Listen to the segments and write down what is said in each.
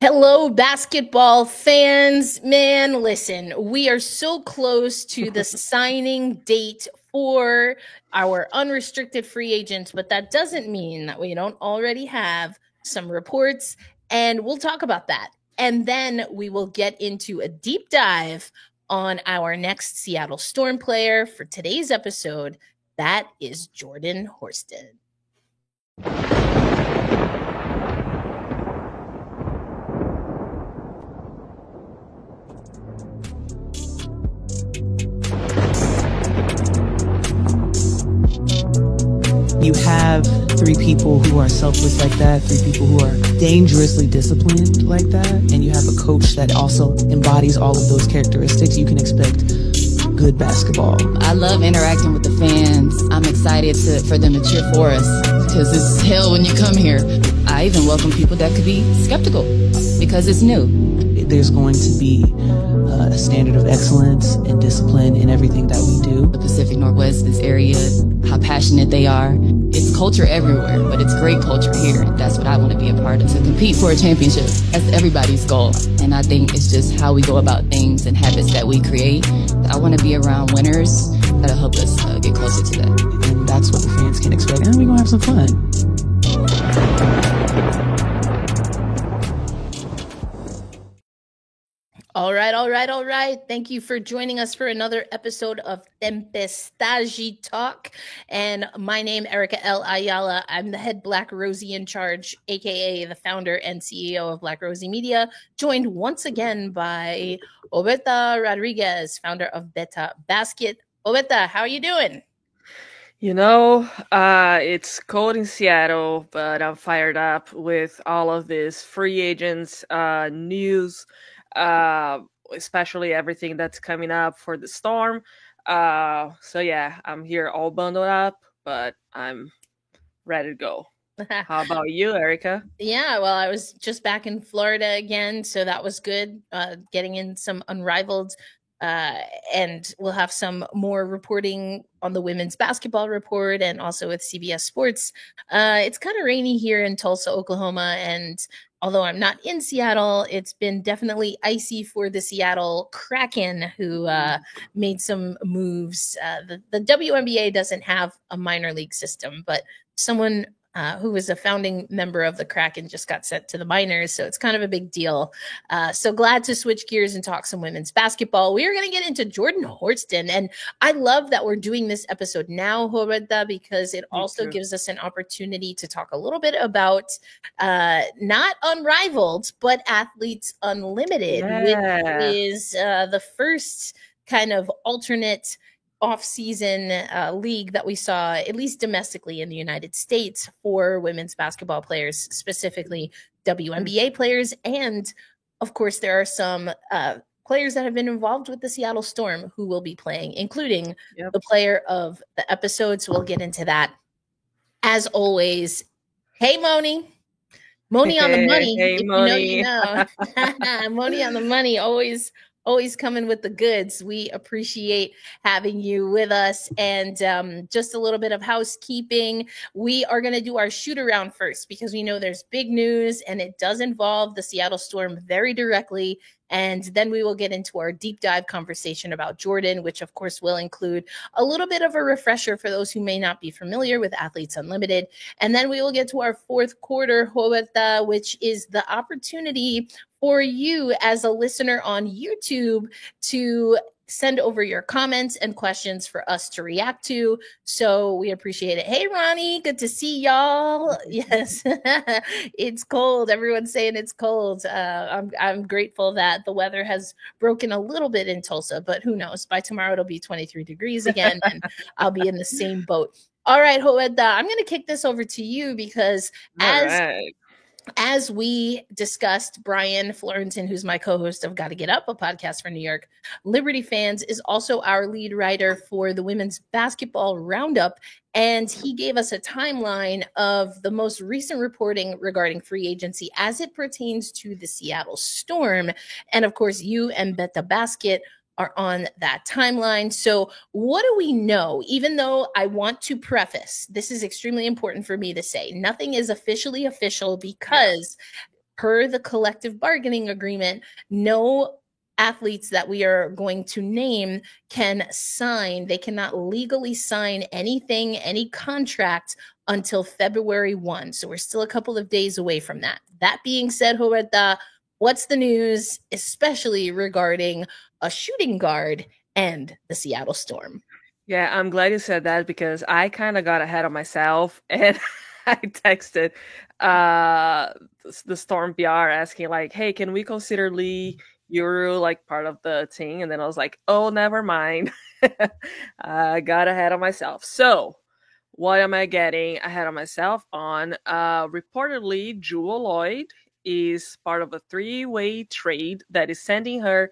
Hello, basketball fans. Man, listen, we are so close to the signing date for our unrestricted free agents, but that doesn't mean that we don't already have some reports, and we'll talk about that. And then we will get into a deep dive on our next Seattle Storm player for today's episode. That is Jordan Horston. You have three people who are selfless like that, three people who are dangerously disciplined like that, and you have a coach that also embodies all of those characteristics. You can expect good basketball. I love interacting with the fans. I'm excited for them to cheer for us because it's hell when you come here. I even welcome people that could be skeptical because it's new. There's going to be a standard of excellence and discipline in everything that we do. The Pacific Northwest, this area, how passionate they are. It's culture everywhere, but it's great culture here. That's what I want to be a part of, to compete for a championship. That's everybody's goal. And I think it's just how we go about things and habits that we create. I want to be around winners that'll help us get closer to that. And that's what the fans can expect. And we're going to have some fun. All right. Thank you for joining us for another episode of Tempestagi Talk. And my name, Erica L. Ayala. I'm the head Black Rosie in charge, aka the founder and CEO of Black Rosie Media, joined once again by Obeta Rodriguez, founder of Beta Basket. Obeta, how are you doing? It's cold in Seattle, but I'm fired up with all of this free agents news. Especially everything that's coming up for the Storm. So yeah, I'm here all bundled up, but I'm ready to go. How about you, Erica? Yeah, well, I was just back in Florida again, so that was good. Getting in some unrivaled, and we'll have some more reporting on the women's basketball report and also with CBS Sports. It's kind of rainy here in Tulsa, Oklahoma, and although I'm not in Seattle, it's been definitely icy for the Seattle Kraken, who made some moves. The WNBA doesn't have a minor league system, but someone who was a founding member of the Kraken just got sent to the minors, so it's kind of a big deal. So glad to switch gears and talk some women's basketball. We are going to get into Jordan Horston, and I love that we're doing this episode now, Horeda, because it also gives us an opportunity to talk a little bit about not Unrivaled, but Athletes Unlimited, which is the first kind of alternate off-season league that we saw, at least domestically in the United States, for women's basketball players, specifically WNBA players. And of course, there are some players that have been involved with the Seattle Storm who will be playing, including the player of the episode. So we'll get into that. As always, hey, Moni. Moni on the money. Hey, if Moni. you know. Moni on the money, always coming with the goods. We appreciate having you with us. And just a little bit of housekeeping. We are going to do our shoot around first because we know there's big news and it does involve the Seattle Storm very directly. And then we will get into our deep dive conversation about Jordan, which of course will include a little bit of a refresher for those who may not be familiar with Athletes Unlimited. And then we will get to our fourth quarter, Huerta, which is the opportunity for you as a listener on YouTube to send over your comments and questions for us to react to. So we appreciate it. Hey, Ronnie, good to see y'all. Yes, it's cold. Everyone's saying it's cold. I'm grateful that the weather has broken a little bit in Tulsa, but who knows? By tomorrow, it'll be 23 degrees again, and I'll be in the same boat. All right, Huerta, I'm going to kick this over to you because as we discussed, Brian Florentin, who's my co-host of Gotta Get Up, a podcast for New York Liberty fans, is also our lead writer for the Women's Basketball Roundup. And he gave us a timeline of the most recent reporting regarding free agency as it pertains to the Seattle Storm. And of course, you and Beta Basket are on that timeline. So what do we know? Even though I want to preface, this is extremely important for me to say, nothing is officially official because per the collective bargaining agreement, no athletes that we are going to name can sign. They cannot legally sign anything, any contract until February 1. So we're still a couple of days away from that. That being said, Roberta, what's the news, especially regarding a shooting guard and the Seattle Storm? Yeah, I'm glad you said that because I kind of got ahead of myself and I texted the Storm PR asking like, "Hey, can we consider Lee Yuru like part of the team?" And then I was like, "Oh, never mind." I got ahead of myself. So, what am I getting ahead of myself on? Reportedly, Jewell Loyd is part of a 3-way trade that is sending her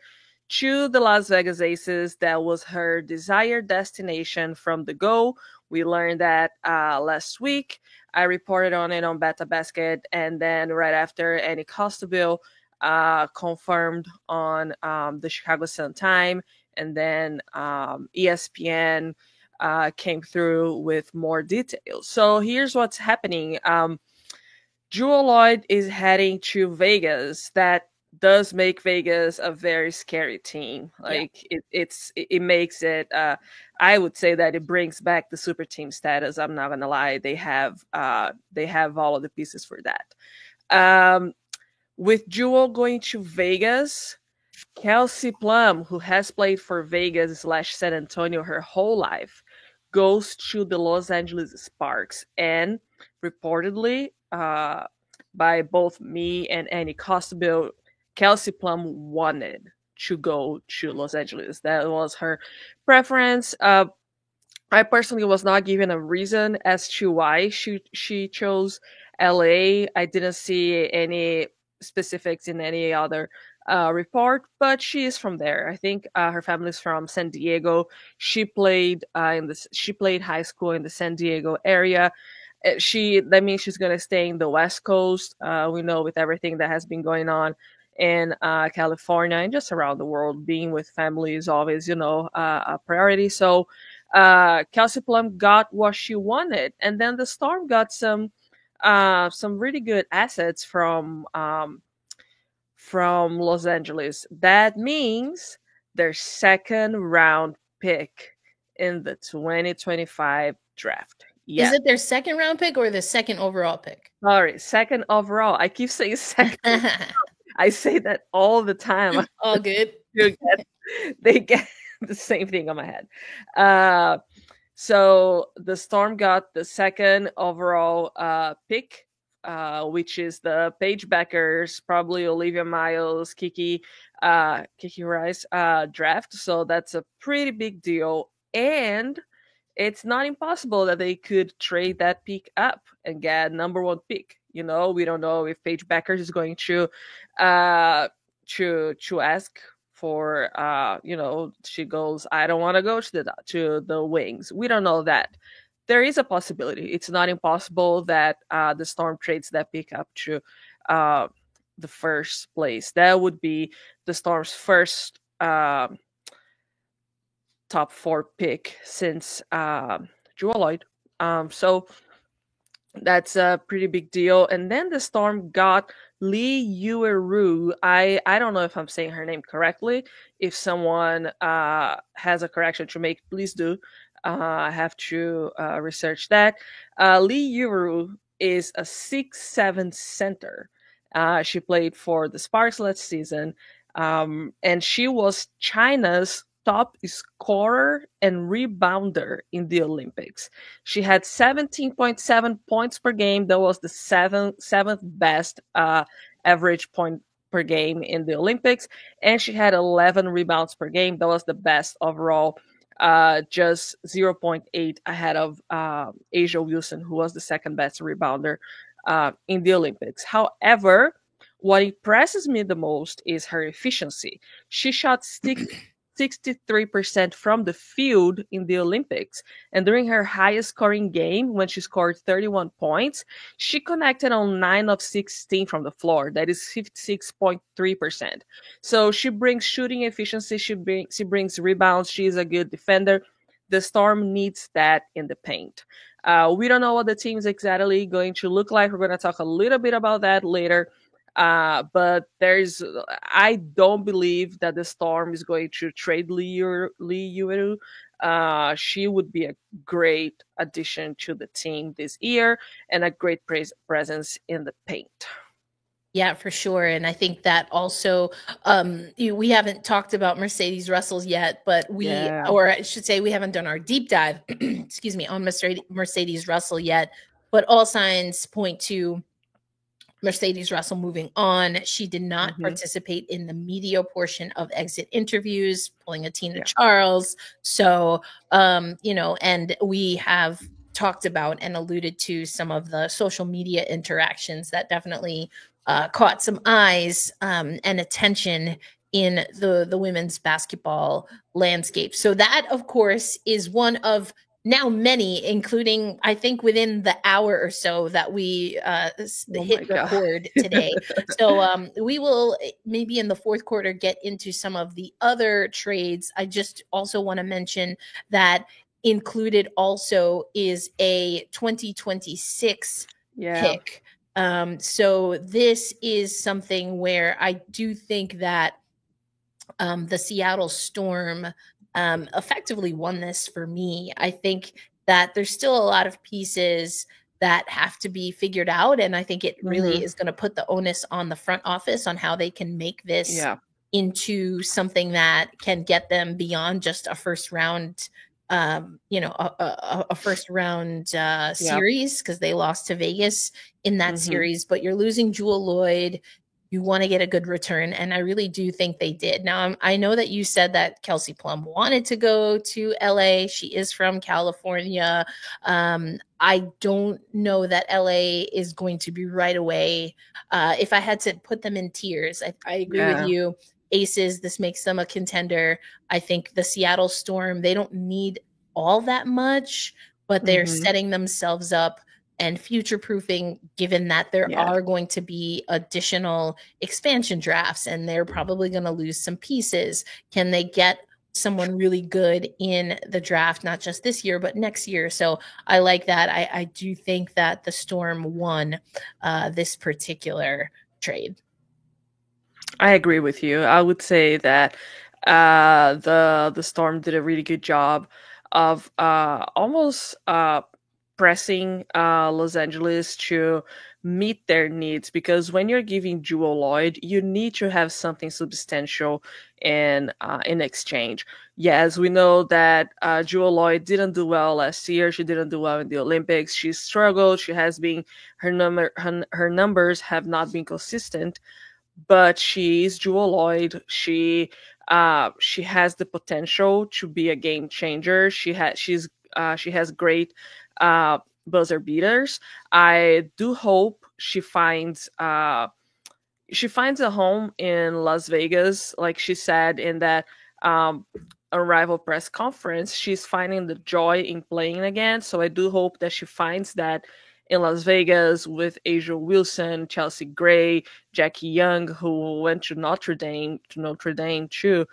to the Las Vegas Aces. That was her desired destination from the go. We learned that last week. I reported on it on Beta Basket, and then right after, Annie Costabile confirmed on the Chicago Sun-Time, and then ESPN came through with more details. So here's what's happening. Jewell Loyd is heading to Vegas. That does make Vegas a very scary team. Like it makes it. I would say that it brings back the super team status. I'm not gonna lie. They have all of the pieces for that. With Jewell going to Vegas, Kelsey Plum, who has played for Vegas / San Antonio her whole life, goes to the Los Angeles Sparks, and reportedly, by both me and Annie Costabile, Kelsey Plum wanted to go to Los Angeles. That was her preference. I personally was not given a reason as to why she chose LA. I didn't see any specifics in any other report, but she is from there. I think her family's from San Diego. She played high school in the San Diego area. That means she's gonna stay in the West Coast. We know with everything that has been going on in California and just around the world, being with family is always, a priority. So Kelsey Plum got what she wanted, and then the Storm got some really good assets from Los Angeles. That means their second round pick in the 2025 draft. Yeah. Is it their second round pick or the second overall pick? Sorry, second overall. I keep saying second. I say that all the time. All good. They get the same thing on my head. So the Storm got the second overall pick, which is the Paige Beckers, probably Olivia Miles, Kiki Rice draft. So that's a pretty big deal. And it's not impossible that they could trade that pick up and get number 1 pick. We don't know if Paige Beckers is going to ask for, she goes, I don't want to go to the Wings. We don't know that. There is a possibility. It's not impossible that the Storm trades that pick up to the first place. That would be the Storm's first top 4 pick since Jewell Loyd. So that's a pretty big deal. And then the Storm got Lee Yuru. I don't know if I'm saying her name correctly. If someone has a correction to make, please do. I have to research that. Lee Yuru is a 6'7" center. She played for the Sparks last season, and she was China's top scorer and rebounder in the Olympics. She had 17.7 points per game. That was the seventh best average point per game in the Olympics. And she had 11 rebounds per game. That was the best overall, just 0.8 ahead of A'ja Wilson, who was the second best rebounder in the Olympics. However, what impresses me the most is her efficiency. She shot 63% from the field in the Olympics. And during her highest scoring game, when she scored 31 points, she connected on 9 of 16 from the floor. That is 56.3%. So she brings shooting efficiency. She brings rebounds. She's a good defender. The Storm needs that in the paint. We don't know what the team is exactly going to look like. We're going to talk a little bit about that later. But I don't believe that the Storm is going to trade Lee Yueru. She would be a great addition to the team this year and a great presence in the paint. Yeah, for sure. And I think that also, we haven't talked about Mercedes Russell yet, but or I should say, we haven't done our deep dive, excuse me, on Mercedes Russell yet. But all signs point to Mercedes Russell moving on. She did not participate in the media portion of exit interviews, pulling a Tina Charles. So, and we have talked about and alluded to some of the social media interactions that definitely caught some eyes and attention in the women's basketball landscape. So that, of course, is one of now many, including I think within the hour or so that we hit record today. So we will maybe in the fourth quarter get into some of the other trades. I just also want to mention that included also is a 2026 pick. So this is something where I do think that the Seattle Storm effectively won this for me. I think that there's still a lot of pieces that have to be figured out. And I think it really is going to put the onus on the front office on how they can make this into something that can get them beyond just a first round, a first round series, because they lost to Vegas in that series. But you're losing Jewell Loyd. You want to get a good return, and I really do think they did. Now, I know that you said that Kelsey Plum wanted to go to LA. She is from California. I don't know that LA is going to be right away. If I had to put them in tiers, I agree with you. Aces, this makes them a contender. I think the Seattle Storm, they don't need all that much, but they're setting themselves up and future-proofing, given that there are going to be additional expansion drafts and they're probably going to lose some pieces. Can they get someone really good in the draft, not just this year, but next year? So I like that. I do think that the Storm won this particular trade. I agree with you. I would say that the Storm did a really good job of almost pressing Los Angeles to meet their needs, because when you're giving Jewell Loyd, you need to have something substantial in exchange. Yes, we know that Jewell Loyd didn't do well last year. She didn't do well in the Olympics. She struggled. She has been her numbers have not been consistent, but she's Jewell Loyd. She has the potential to be a game changer. She has great buzzer beaters. I do hope she finds a home in Las Vegas, like she said in that Arrival press conference. She's finding the joy in playing again. So I do hope that she finds that in Las Vegas with A'ja Wilson, Chelsea Gray, Jackie Young, who went to Notre Dame too.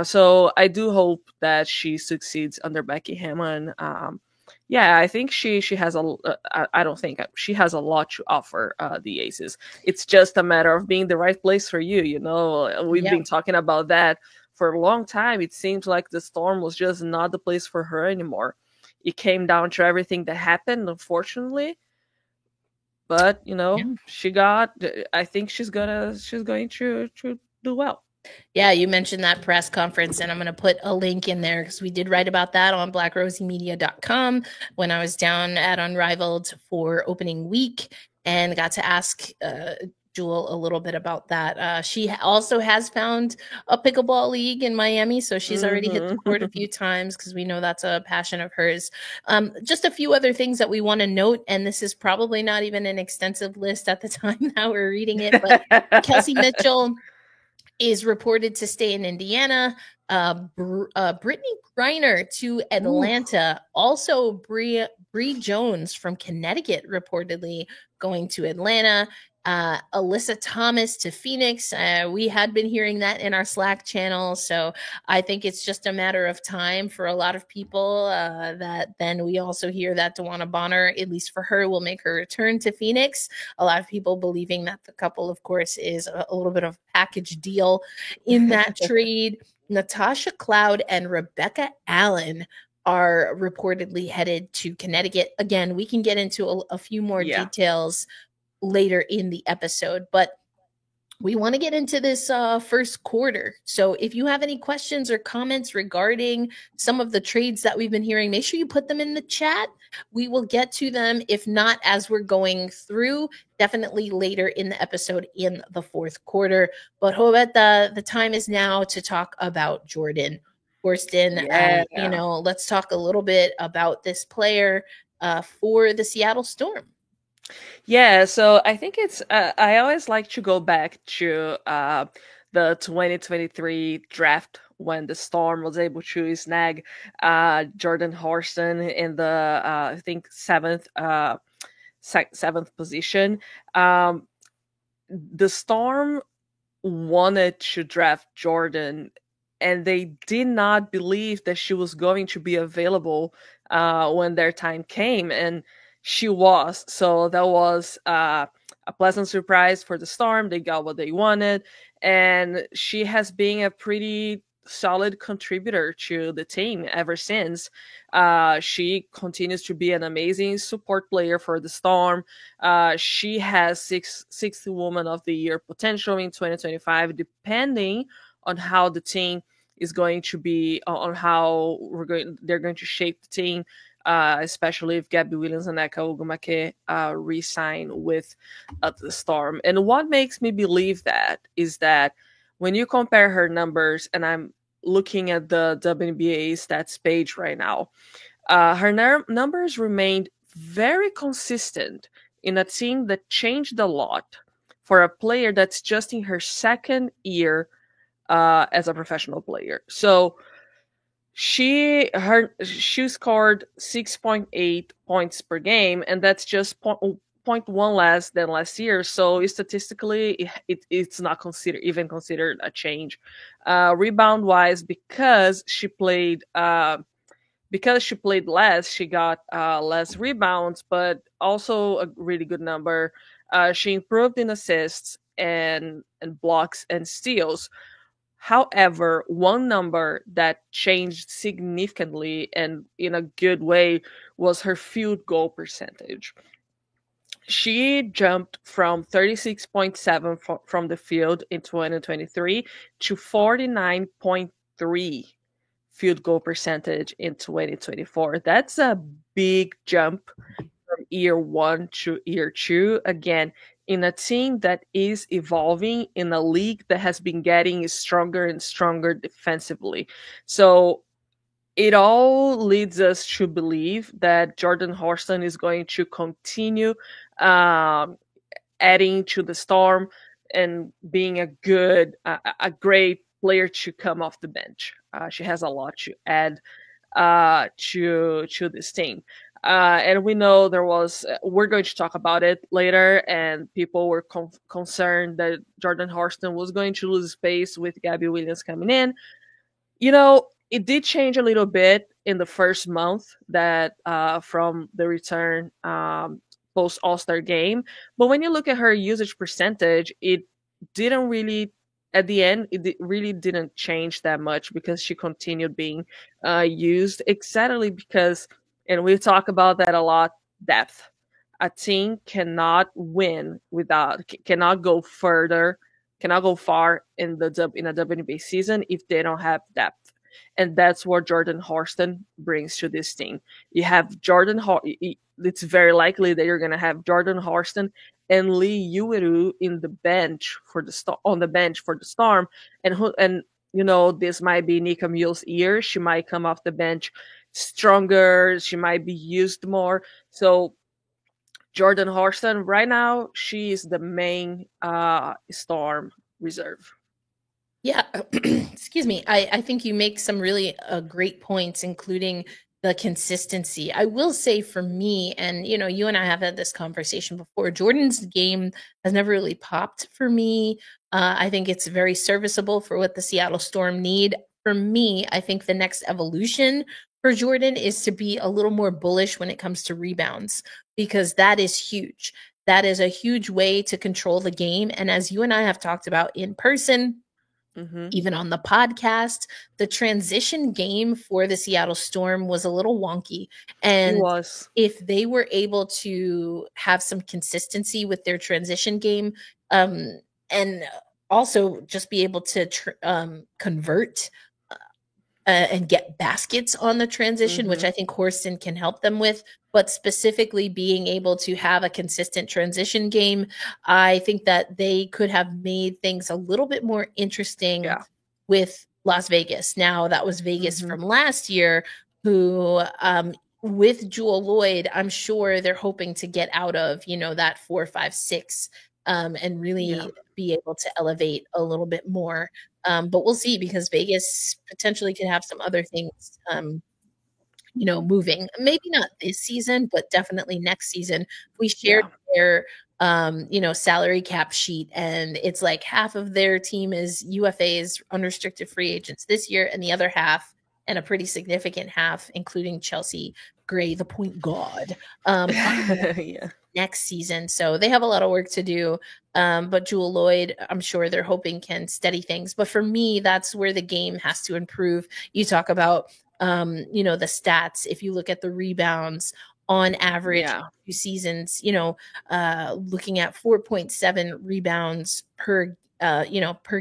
So I do hope that she succeeds under Becky Hammon. I think she has I don't think she has a lot to offer the Aces. It's just a matter of being the right place for you. You know, we've been talking about that for a long time. It seems like the Storm was just not the place for her anymore. It came down to everything that happened, unfortunately. But I think she's going to do well. Yeah, you mentioned that press conference, and I'm going to put a link in there because we did write about that on blackrosymedia.com when I was down at Unrivaled for opening week and got to ask Jewell a little bit about that. She also has found a pickleball league in Miami, so she's already hit the court a few times because we know that's a passion of hers. Just a few other things that we want to note, and this is probably not even an extensive list at the time that we're reading it, but Kelsey Mitchell is reported to stay in Indiana. Brittany Griner to Atlanta. Also, Bree Jones from Connecticut reportedly going to Atlanta. Alyssa Thomas to Phoenix. We had been hearing that in our Slack channel. So I think it's just a matter of time for a lot of people that then we also hear that DeWanna Bonner, at least for her, will make her return to Phoenix. A lot of people believing that the couple, of course, is a little bit of a package deal in that trade. Natasha Cloud and Rebecca Allen are reportedly headed to Connecticut. Again, we can get into a few more details later in the episode, but we want to get into this first quarter. So if you have any questions or comments regarding some of the trades that we've been hearing, make sure you put them in the chat. We will get to them. If not, as we're going through, definitely later in the episode in the fourth quarter. But Roberta, the time is now to talk about Jordan Horston. Let's talk a little bit about this player for the Seattle Storm. Yeah, so I think it's I always like to go back to the 2023 draft when the Storm was able to snag Jordan Horston in the I think seventh position. The Storm wanted to draft Jordan, and they did not believe that she was going to be available when their time came, and she was. So that was a pleasant surprise for the Storm. They got what they wanted, and she has been a pretty solid contributor to the team ever since. She continues to be an amazing support player for the Storm. She has sixth Woman of the Year potential in 2025, depending on how the team is going to be, on how they're going to shape the team. Especially if Gabby Williams and Eka Ogumake re-sign with the Storm. And what makes me believe that is that when you compare her numbers, and I'm looking at the WNBA stats page right now, her numbers remained very consistent in a team that changed a lot for a player that's just in her second year as a professional player. So she scored 6.8 points per game, and that's just 0.1 less than last year. So statistically, it's not considered a change. Rebound wise, because she played less, she got less rebounds, but also a really good number. She improved in assists and blocks and steals. However, one number that changed significantly and in a good way was her field goal percentage. She jumped from 36.7 from the field in 2023 to 49.3 field goal percentage in 2024. That's a big jump from year one to year two. Again, in a team that is evolving, in a league that has been getting stronger and stronger defensively. So it all leads us to believe that Jordan Horston is going to continue adding to the Storm and being a great player to come off the bench. She has a lot to add to this team. And we know we're going to talk about it later, and people were concerned that Jordan Horston was going to lose space with Gabby Williams coming in. It did change a little bit in the first month that from the return post All-Star game. But when you look at her usage percentage, it didn't really, at the end, it really didn't change that much because she continued being used, exactly because, and we talk about that a lot, depth. A team cannot win cannot go far in a WNBA season if they don't have depth. And that's what Jordan Horston brings to this team. You have it's very likely that you're going to have Jordan Horston and Lee Uweru on the bench for the Storm. And this might be Nika Mule's year. She might come off the bench stronger. She might be used more. So Jordan Horston, right now, she is the main Storm reserve. Yeah, excuse me. I think you make some really great points, including the consistency. I will say for me, and you and I have had this conversation before, Jordan's game has never really popped for me. I think it's very serviceable for what the Seattle Storm need. For me, I think the next evolution for Jordan is to be a little more bullish when it comes to rebounds, because that is huge. That is a huge way to control the game. And as you and I have talked about in person, even on the podcast, the transition game for the Seattle Storm was a little wonky. And if they were able to have some consistency with their transition game, and also just be able to convert and get baskets on the transition, which I think Horston can help them with, but specifically being able to have a consistent transition game, I think that they could have made things a little bit more interesting with Las Vegas. Now, that was Vegas from last year, who with Jewell Loyd, I'm sure they're hoping to get out of, that 4, 5, 6 and really be able to elevate a little bit more. But we'll see, because Vegas potentially could have some other things, moving. Maybe not this season, but definitely next season. We shared their, salary cap sheet, and it's like half of their team is UFAs, unrestricted free agents this year, and the other half, and a pretty significant half, including Chelsea Gray, the point guard, next season. So they have a lot of work to do. But Jewell Loyd, I'm sure they're hoping can steady things. But for me, that's where the game has to improve. You talk about, the stats. If you look at the rebounds on average, 2 seasons, looking at 4.7 rebounds per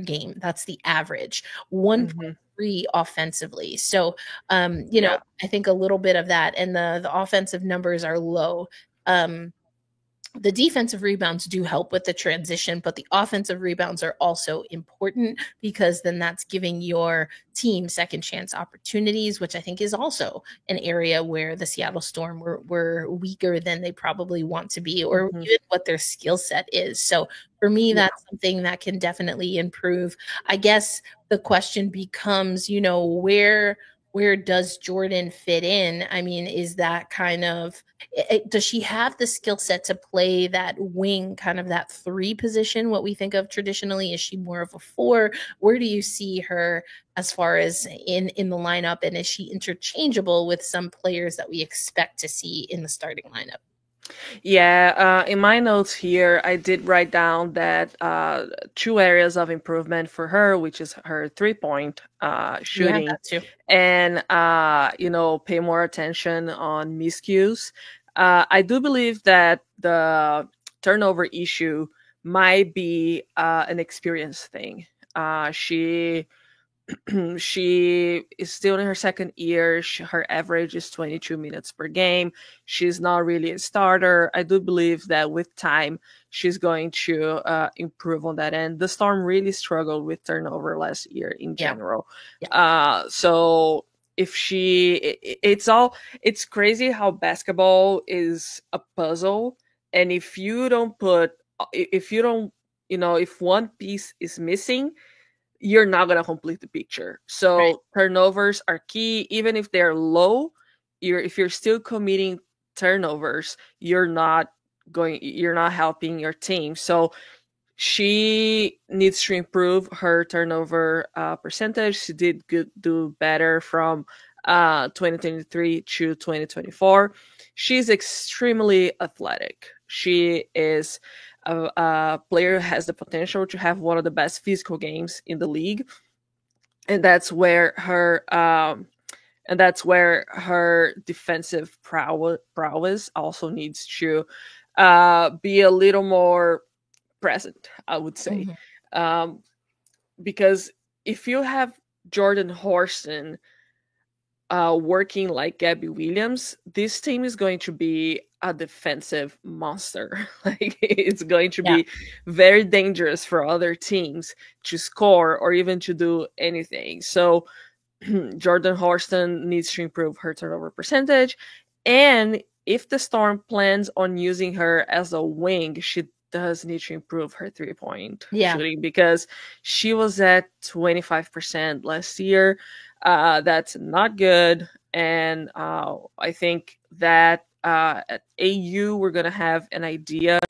game. That's the average. 1.3 offensively. So, I think a little bit of that, and the offensive numbers are low. The defensive rebounds do help with the transition, but the offensive rebounds are also important, because then that's giving your team second chance opportunities, which I think is also an area where the Seattle Storm were weaker than they probably want to be, or even what their skill set is. So for me, that's something that can definitely improve. I guess the question becomes, where does Jordan fit in? I mean, is that kind of, does she have the skill set to play that wing, kind of that 3 position, what we think of traditionally? Is she more of a 4? Where do you see her as far as in the lineup? And is she interchangeable with some players that we expect to see in the starting lineup? Yeah, in my notes here, I did write down that 2 areas of improvement for her, which is her 3-point shooting, and pay more attention on miscues. I do believe that the turnover issue might be an experience thing. She is still in her second year. Her average is 22 minutes per game. She's not really a starter. I do believe that with time, she's going to improve on that end. The Storm really struggled with turnover last year in general. So if it's crazy how basketball is a puzzle. And if one piece is missing, you're not going to complete the picture. So turnovers are key. Even if they're low, if you're still committing turnovers, you're not helping your team. So she needs to improve her turnover percentage. She did do better from 2023 to 2024. She's extremely athletic. She is a player who has the potential to have one of the best physical games in the league, and that's where her defensive prowess also needs to be a little more present, I would say. Because if you have Jordan Horston working like Gabby Williams, this team is going to be a defensive monster. Like, it's going to be very dangerous for other teams to score or even to do anything. So Jordan Horston needs to improve her turnover percentage. And if the Storm plans on using her as a wing, she does need to improve her 3-point shooting, because she was at 25% last year. That's not good. and I think that at AU we're gonna have an idea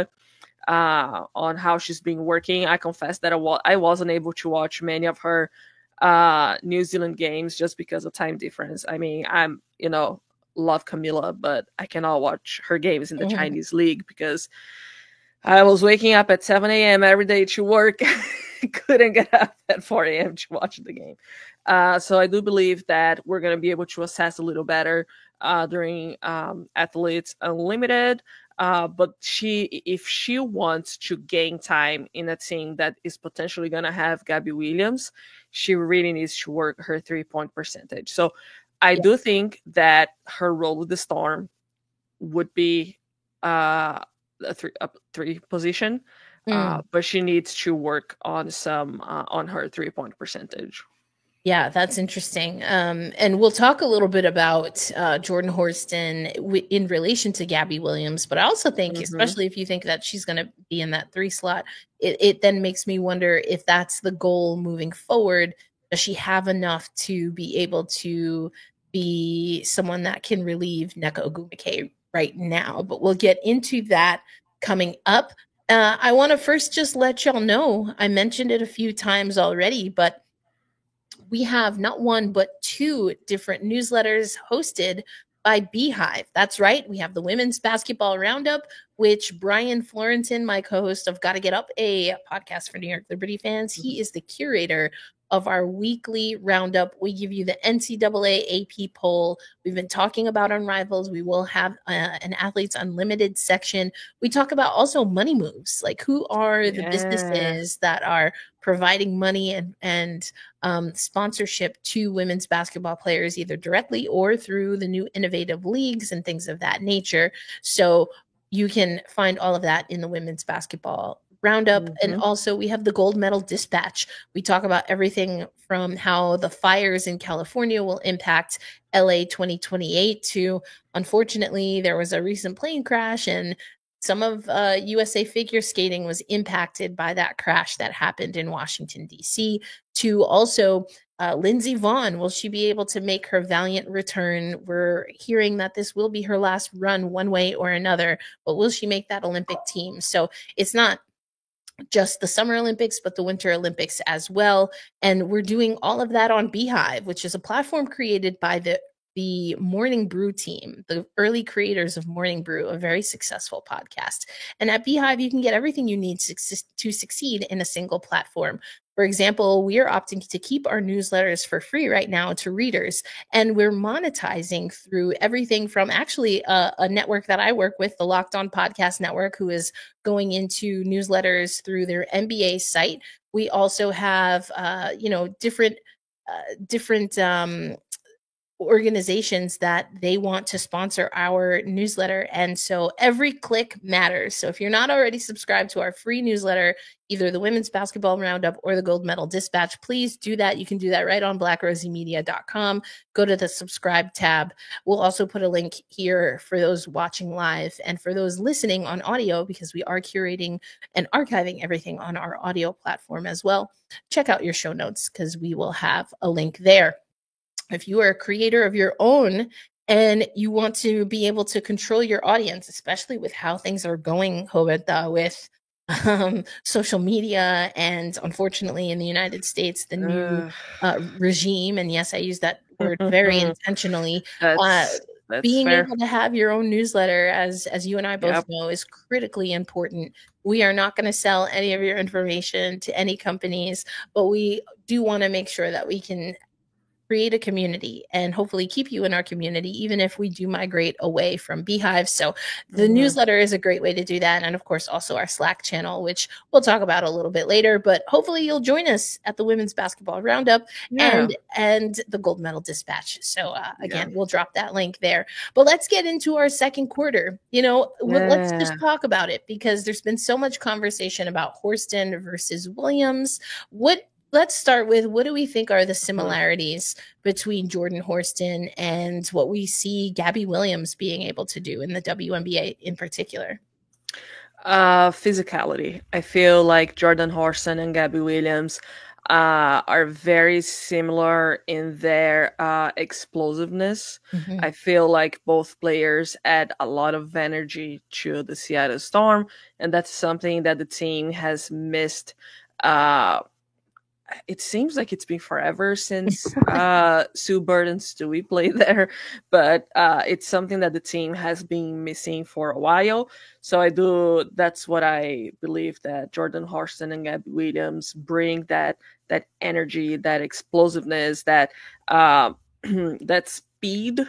on how she's been working. I confess that I wasn't able to watch many of her New Zealand games just because of time difference. I mean, I'm love Camila, but I cannot watch her games in the Chinese league because I was waking up at 7 a.m. every day to work. Couldn't get up at 4 a.m. to watch the game. So I do believe that we're going to be able to assess a little better during Athletes Unlimited. But if she wants to gain time in a team that is potentially going to have Gabby Williams, she really needs to work her 3-point percentage. So I do think that her role with the Storm would be a three position, but she needs to work on some on her 3-point percentage. Yeah, that's interesting. And we'll talk a little bit about Jordan Horston in relation to Gabby Williams. But I also think, especially if you think that she's going to be in that 3 slot, it then makes me wonder if that's the goal moving forward. Does she have enough to be able to be someone that can relieve Nneka Ogwumike right now? But we'll get into that coming up. I want to first just let y'all know, I mentioned it a few times already, but we have not one, but 2 different newsletters hosted by Beehive. That's right. We have the Women's Basketball Roundup, which Brian Florentin, my co-host of Gotta Get Up, a podcast for New York Liberty fans, he is the curator of our weekly roundup. We give you the NCAA AP poll. We've been talking about Unrivaled. We will have an Athletes Unlimited section. We talk about also money moves, like who are the businesses that are providing money and sponsorship to women's basketball players, either directly or through the new innovative leagues and things of that nature. So you can find all of that in the Women's Basketball Roundup. And also we have the Gold Medal Dispatch. We talk about everything from how the fires in California will impact LA 2028 to, unfortunately, there was a recent plane crash and some of USA figure skating was impacted by that crash that happened in Washington, D.C. to also Lindsey Vonn. Will she be able to make her valiant return? We're hearing that this will be her last run one way or another, but will she make that Olympic team? So it's not just the Summer Olympics, but the Winter Olympics as well. And we're doing all of that on Beehive, which is a platform created by the Morning Brew team, the early creators of Morning Brew, a very successful podcast. And at Beehive, you can get everything you need to succeed in a single platform. For example, we are opting to keep our newsletters for free right now to readers, and we're monetizing through everything from actually a network that I work with, the Locked On Podcast Network, who is going into newsletters through their NBA site. We also have, different organizations that they want to sponsor our newsletter. And so every click matters. So if you're not already subscribed to our free newsletter, either the Women's Basketball Roundup or the Gold Medal Dispatch, please do that. You can do that right on blackrosiemedia.com. Go to the subscribe tab. We'll also put a link here for those watching live and for those listening on audio, because we are curating and archiving everything on our audio platform as well. Check out your show notes because we will have a link there. If you are a creator of your own and you want to be able to control your audience, especially with how things are going, Roberta, with social media and, unfortunately, in the United States, the new regime, and yes, I use that word very intentionally, being fair. Able to have your own newsletter, as you and I both know, is critically important. We are not going to sell any of your information to any companies, but we do want to make sure that we can create a community and hopefully keep you in our community, even if we do migrate away from Beehive. So the newsletter is a great way to do that. And of course, also our Slack channel, which we'll talk about a little bit later, but hopefully you'll join us at the Women's Basketball Roundup and the Gold Medal Dispatch. So again, we'll drop that link there, but let's get into our second quarter. Let's just talk about it, because there's been so much conversation about Horston versus Williams. Let's start with, what do we think are the similarities between Jordan Horston and what we see Gabby Williams being able to do in the WNBA in particular? Physicality. I feel like Jordan Horston and Gabby Williams are very similar in their explosiveness. I feel like both players add a lot of energy to the Seattle Storm, and that's something that the team has missed. It seems like it's been forever since Sue Bird and Stewie played there, but it's something that the team has been missing for a while. So that's what I believe, that Jordan Horston and Gabby Williams bring that energy, that explosiveness, that that speed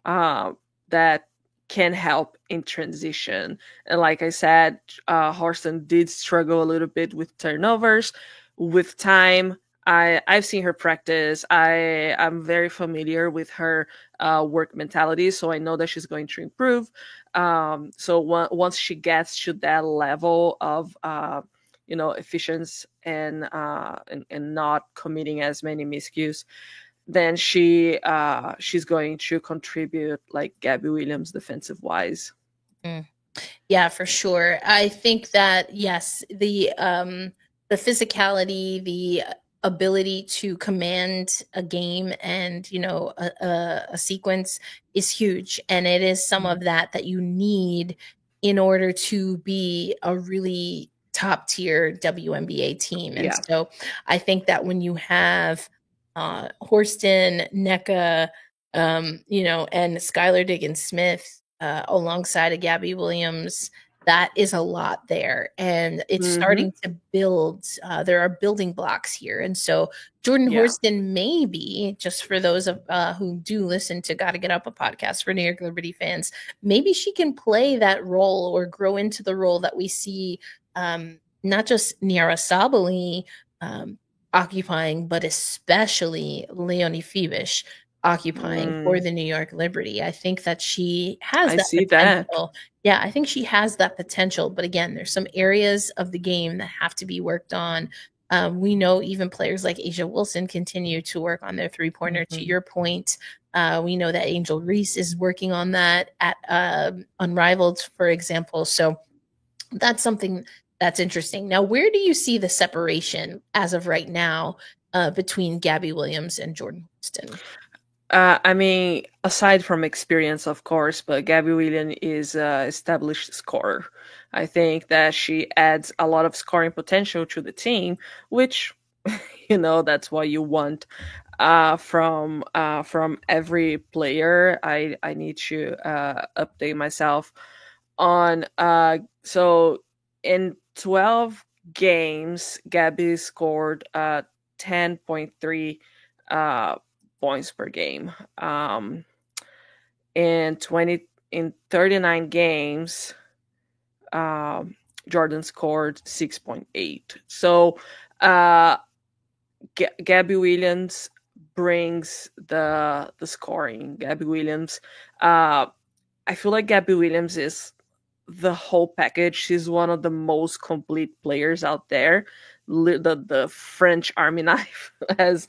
that can help in transition. And like I said, Horston did struggle a little bit with turnovers. With time, I've seen her practice. I'm very familiar with her work mentality, so I know that she's going to improve. So once she gets to that level of efficiency and not committing as many miscues, then she's going to contribute like Gabby Williams defensive wise. Yeah, for sure. I think that yes, the physicality, the ability to command a game and a sequence is huge, and it is some of that you need in order to be a really top tier WNBA team. And so I think that when you have Horston, Nneka, and Skylar Diggins Smith alongside of Gabby Williams, that is a lot there, and it's starting to build. There are building blocks here, and so Jordan Horston, maybe, just for those of who do listen to Gotta Get Up, a podcast for New York Liberty fans, maybe she can play that role or grow into the role that we see not just Niara Sabally occupying, but especially Leonie Fibish occupying for the New York Liberty. I think that she has that potential. Yeah, I think she has that potential. But again, there's some areas of the game that have to be worked on. We know even players like A'ja Wilson continue to work on their three-pointer. To your point, we know that Angel Reese is working on that at Unrivaled, for example. So that's something that's interesting. Now, where do you see the separation as of right now between Gabby Williams and Jordan Horston? I mean, aside from experience, of course, but Gabby Williams is an established scorer. I think that she adds a lot of scoring potential to the team, which, that's what you want from every player. I need to update myself on. So in 12 games, Gabby scored 10.3 points per game. In 39 games, Jordan scored 6.8. So Gabby Williams brings the scoring. Gabby Williams, I feel like Gabby Williams is the whole package. She's one of the most complete players out there. The French army knife, as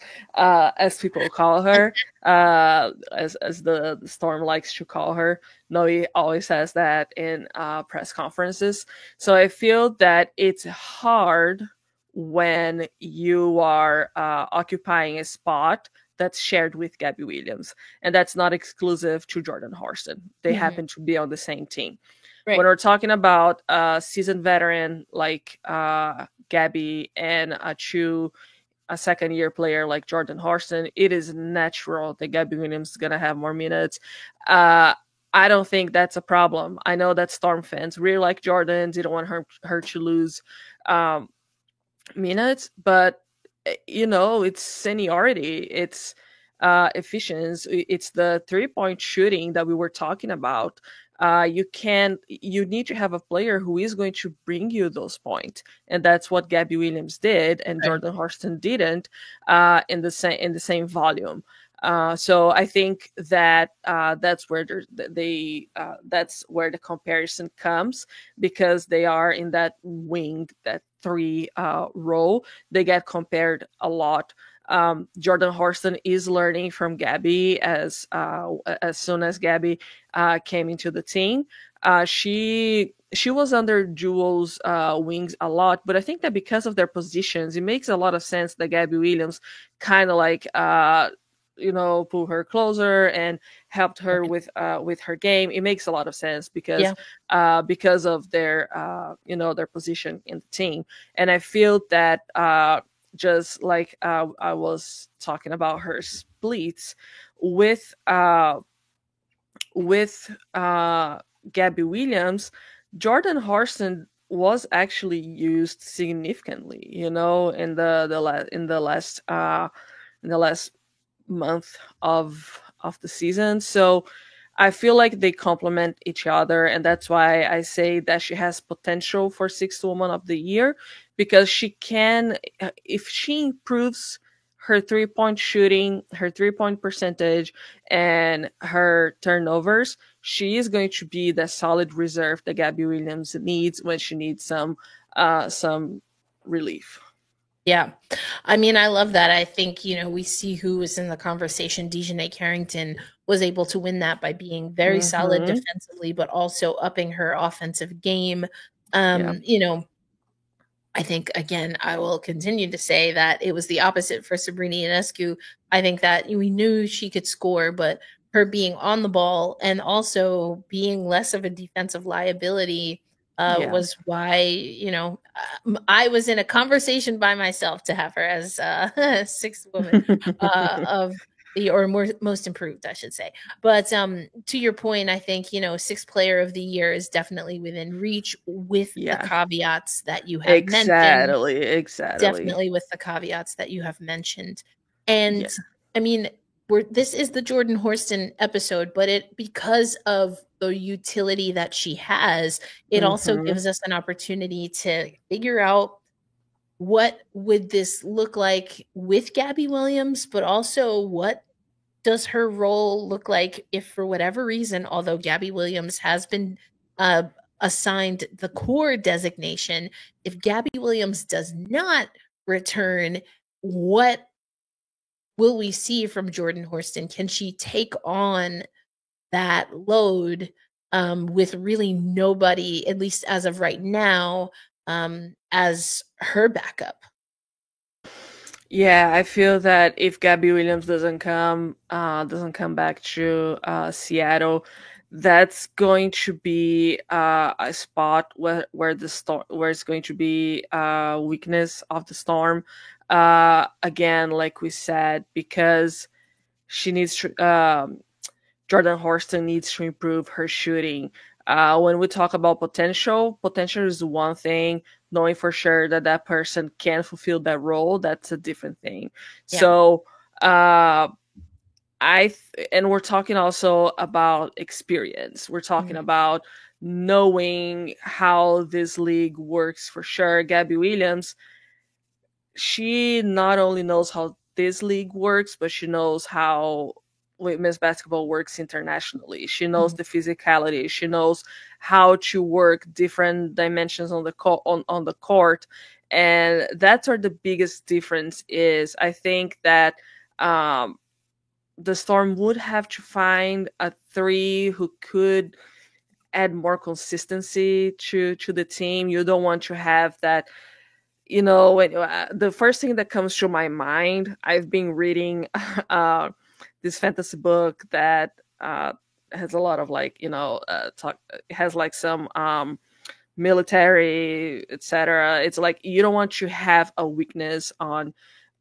people call her, as the Storm likes to call her. Noe always says that in press conferences. So I feel that it's hard when you are occupying a spot that's shared with Gabby Williams, and that's not exclusive to Jordan Horston. They happen to be on the same team. Right. When we're talking about a seasoned veteran like Gabby and a second-year player like Jordan Horston, it is natural that Gabby Williams is going to have more minutes. I don't think that's a problem. I know that Storm fans really like Jordan, didn't want her to lose minutes, but it's seniority, it's efficiency, it's the three-point shooting that we were talking about. You need to have a player who is going to bring you those points, and that's what Gabby Williams did, and Jordan Horston didn't in the same volume. So I think that that's where that's where the comparison comes, because they are in that wing, that three role. They get compared a lot. Jordan Horston is learning from Gabby as soon as Gabby came into the team. She was under Jewel's wings a lot, but I think that because of their positions, it makes a lot of sense that Gabby Williams kind of like pull her closer and helped her with her game. It makes a lot of sense Yeah. because of their their position in the team. And I feel that just like I was talking about her splits with with Gabby Williams, Jordan Horston was actually used significantly, in the last month of the season. So I feel like they complement each other, and that's why I say that she has potential for Sixth Woman of the Year, because she can, if she improves her 3-point shooting, her 3-point percentage, and her turnovers, she is going to be the solid reserve that Gabby Williams needs when she needs some relief. Yeah. I mean, I love that. I think, we see who was in the conversation. DiJonai Carrington was able to win that by being very solid Mhm. defensively, but also upping her offensive game. Yeah. I think, again, I will continue to say that it was the opposite for Sabrina Ionescu. I think that we knew she could score, but her being on the ball and also being less of a defensive liability Yeah. was why, I was in a conversation by myself to have her as sixth woman of the, or most improved, I should say. But to your point, I think, sixth player of the year is definitely within reach with the Yeah. caveats that you have mentioned. Exactly. Definitely with the caveats that you have mentioned. And Yeah. I mean, this is the Jordan Horston episode, but because of the utility that she has, it also Mhm. gives us an opportunity to figure out what would this look like with Gabby Williams, but also what does her role look like if, for whatever reason, although Gabby Williams has been uh, assigned the core designation, if Gabby Williams does not return, what will we see from Jordan Horston? Can she take on that load with really nobody, at least as of right now, as her backup? Yeah, I feel that if Gabby Williams doesn't come back to Seattle, that's going to be a spot where the storm where it's going to be weakness of the storm. Again, like we said, because she needs to, Jordan Horston needs to improve her shooting. When we talk about potential is one thing. Knowing for sure that that person can fulfill that role, that's a different thing. Yeah. So, and we're talking also about experience. We're talking Mhm. about knowing how this league works for sure. Gabby Williams, she not only knows how this league works, but she knows how women's basketball works internationally. She knows Mhm. the physicality. She knows how to work different dimensions on on the court, and that's where the biggest difference is. I think that the Storm would have to find a three who could add more consistency to the team. You don't want to have that, the first thing that comes to my mind, I've been reading this fantasy book that has a lot of talk, has like some military, etc. It's like you don't want to have a weakness on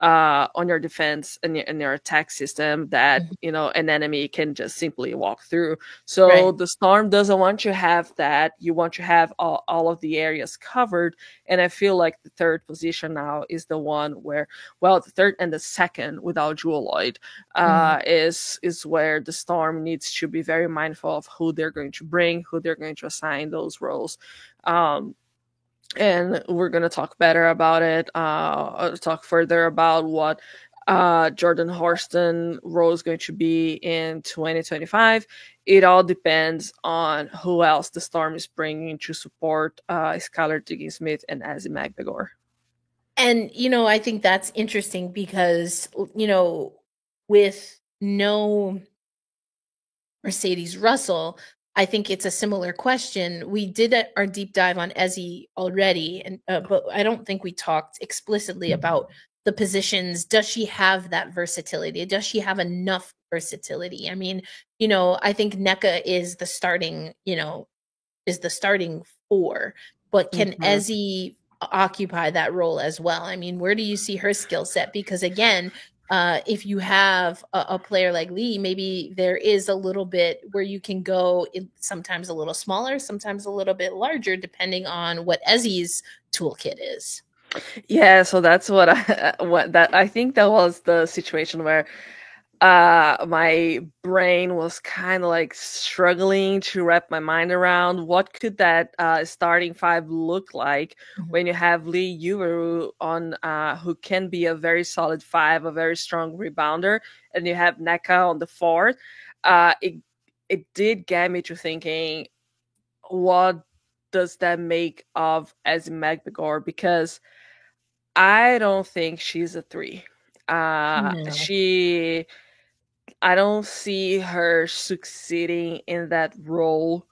your defense and your attack system that Mhm. an enemy can just simply walk through. So Right. the Storm doesn't want to have that. You want to have all of the areas covered, and I feel like the third position now is the one where, well, the third and the second without Jewel Lloyd Mhm. is where the Storm needs to be very mindful of who they're going to bring, who they're going to assign those roles. um, and we're going to talk better about it, talk further about what Jordan Horston role is going to be in 2025. It all depends on who else the Storm is bringing to support Skylar Diggins-Smith and Azzy McBegor. And, I think that's interesting because, with no Mercedes Russell, I think it's a similar question. We did our deep dive on Ezzy already, and but I don't think we talked explicitly about the positions. Does she have that versatility? Does she have enough versatility? I mean, I think NECA is the starting, is the starting four, but can Ezzy occupy that role as well? I mean, where do you see her skill set? Because again, if you have a player like Lee, maybe there is a little bit where you can go sometimes a little smaller, sometimes a little bit larger, depending on what Ezzy's toolkit is. Yeah, so that's what I think that was the situation where my brain was kind of like struggling to wrap my mind around what could that starting five look like when you have Lee Yuuru on, who can be a very solid five, a very strong rebounder, and you have NECA on the fourth. It did get me to thinking, what does that make of Ezzy McGregor? Because I don't think she's a three. No. I don't see her succeeding in that role.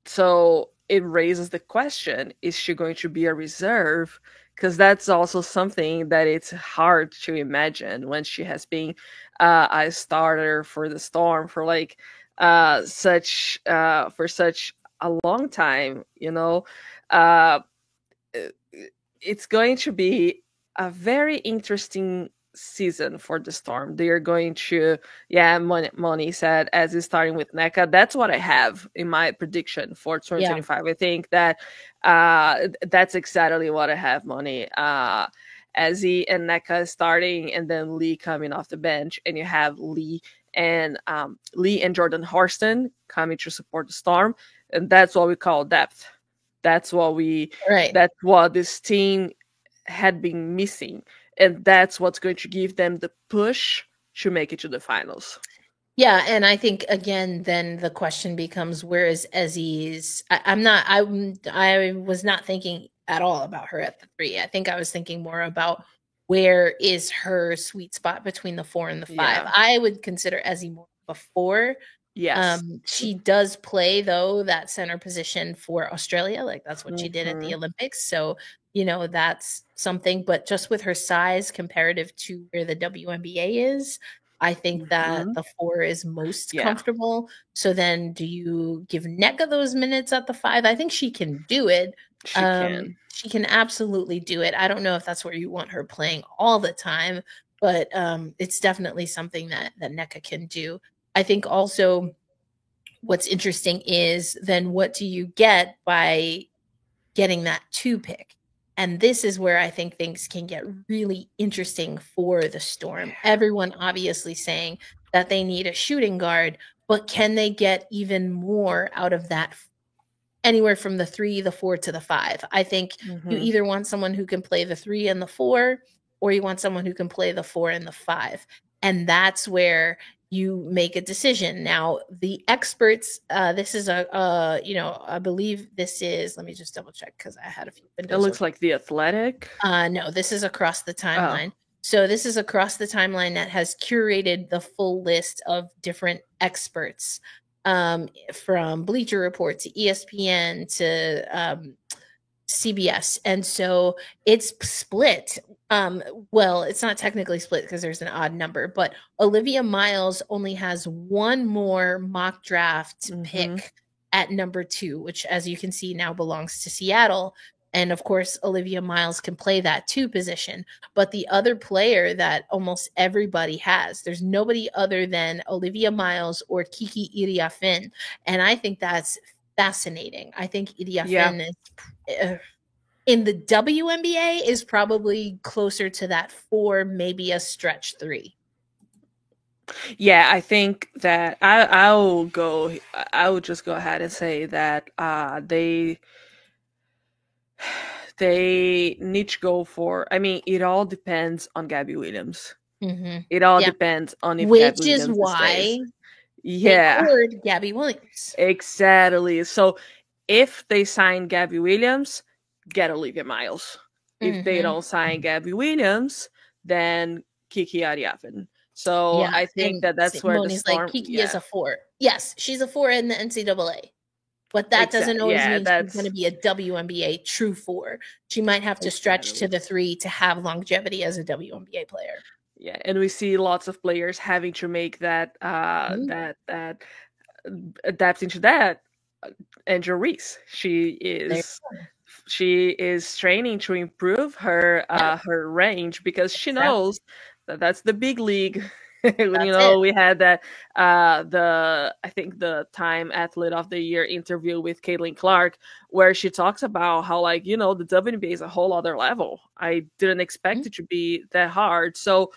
So it raises the question, is she going to be a reserve? Because that's also something that it's hard to imagine when she has been a starter for the Storm for like such a long time, it's going to be a very interesting season for the Storm. They are going to, Moni said, as is starting with NECA. That's what I have in my prediction for 2025. I think that that's exactly what I have, Moni. Ezzy and NECA starting, and then Lee coming off the bench, and you have Lee and Jordan Horston coming to support the Storm, and that's what we call depth. That's what That's what this team had been missing, and that's what's going to give them the push to make it to the finals. Yeah, and I think again, then the question becomes, where is Ezzy's? I was not thinking at all about her at the three. I think I was thinking more about where is her sweet spot between the 4 and the 5. Yeah. I would consider Ezzy more of a 4. Yes. She does play though that center position for Australia. Like that's what she did at the Olympics. So, that's something, but just with her size comparative to where the WNBA is, I think that the 4 is most comfortable. So then do you give NECA those minutes at the 5? I think she can do it. She can absolutely do it. I don't know if that's where you want her playing all the time, but it's definitely something that NECA can do. I think also what's interesting is then what do you get by getting that 2 pick? And this is where I think things can get really interesting for the Storm. Everyone obviously saying that they need a shooting guard, but can they get even more out of that? Anywhere from the 3, the 4 to the 5. I think you either want someone who can play the 3 and the 4, or you want someone who can play the 4 and the 5. And that's where you make a decision. Now, the experts, this is I believe this is, let me just double check because I had a few windows. It looks like The Athletic. No, this is Across the Timeline. So this is Across the Timeline that has curated the full list of different experts, from Bleacher Report to ESPN to CBS. And so it's split. Well, it's not technically split because there's an odd number, but Olivia Miles only has one more mock draft pick at number 2, which, as you can see, now belongs to Seattle. And of course, Olivia Miles can play that 2 position. But the other player that almost everybody has, there's nobody other than Olivia Miles or Kiki Iriafen. And I think that's fascinating. I think Iriafen is in the WNBA is probably closer to that 4, maybe a stretch 3. Yeah, I think that I would just go ahead and say that they need to go for, I mean, it all depends on Gabby Williams. It all depends on if Which Gabby is Williams why stays. they ordered Gabby Williams. Exactly. So if they sign Gabby Williams, get Olivia Miles. If they don't sign Gabby Williams, then Kiki Iriafen. So I think that's where Moni's the Storm, like, Kiki is a 4. Yes, she's a 4 in the NCAA. But that doesn't always mean she's going to be a WNBA true 4. She might have to stretch to the 3 to have longevity as a WNBA player. Yeah, and we see lots of players having to make that that adapt into that. Angel Reese, she is training to improve her her range because she knows that that's the big league. We had that I think the Time Athlete of the Year interview with Caitlin Clark, where she talks about how, like, the WNBA is a whole other level. I didn't expect it to be that hard. So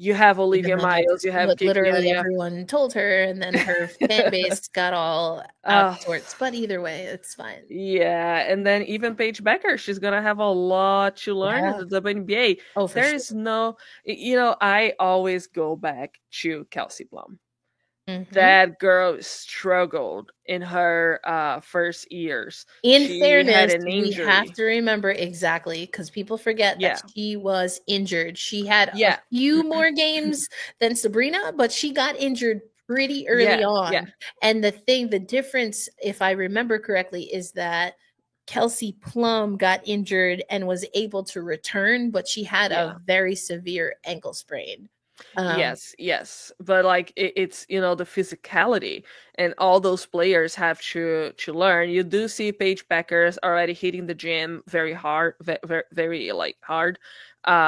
you have Olivia Miles, you have literally everyone told her, and then her fan base got all out of sorts. But either way, it's fine. Yeah, and then even Paige Becker, she's gonna have a lot to learn in the WNBA. Oh, there is no, I always go back to Kelsey Plum. That girl struggled in her first years. In fairness, we have to remember exactly, because people forget that she was injured. She had a few more games than Sabrina, but she got injured pretty early on. Yeah. And the difference, if I remember correctly, is that Kelsey Plum got injured and was able to return, but she had a very severe ankle sprain. Yes, but like it's the physicality, and all those players have to learn. You do see Paige Beckers already hitting the gym very hard, very like hard.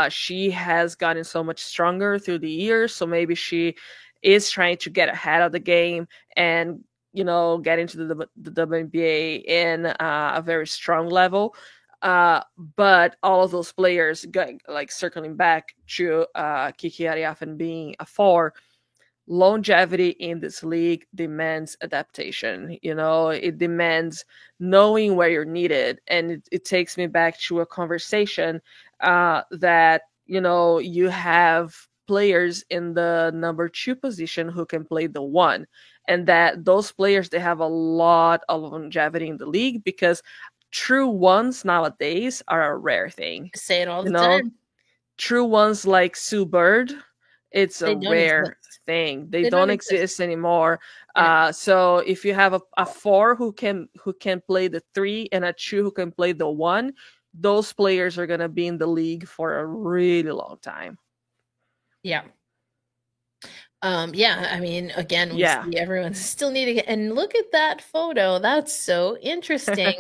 She has gotten so much stronger through the years, so maybe she is trying to get ahead of the game and get into the WNBA in a very strong level. But all of those players, like circling back to Kiki Ariafen being a 4, longevity in this league demands adaptation. It demands knowing where you're needed. And it takes me back to a conversation that, you have players in the number 2 position who can play the 1. And that those players, they have a lot of longevity in the league, because true 1s nowadays are a rare thing. I say it all the time. True 1s like Sue Bird, it's a rare thing. They don't exist anymore. So if you have a 4 who can play the 3 and a 2 who can play the 1, those players are gonna be in the league for a really long time. Yeah. I mean, again, we see everyone still needing it. And look at that photo. That's so interesting.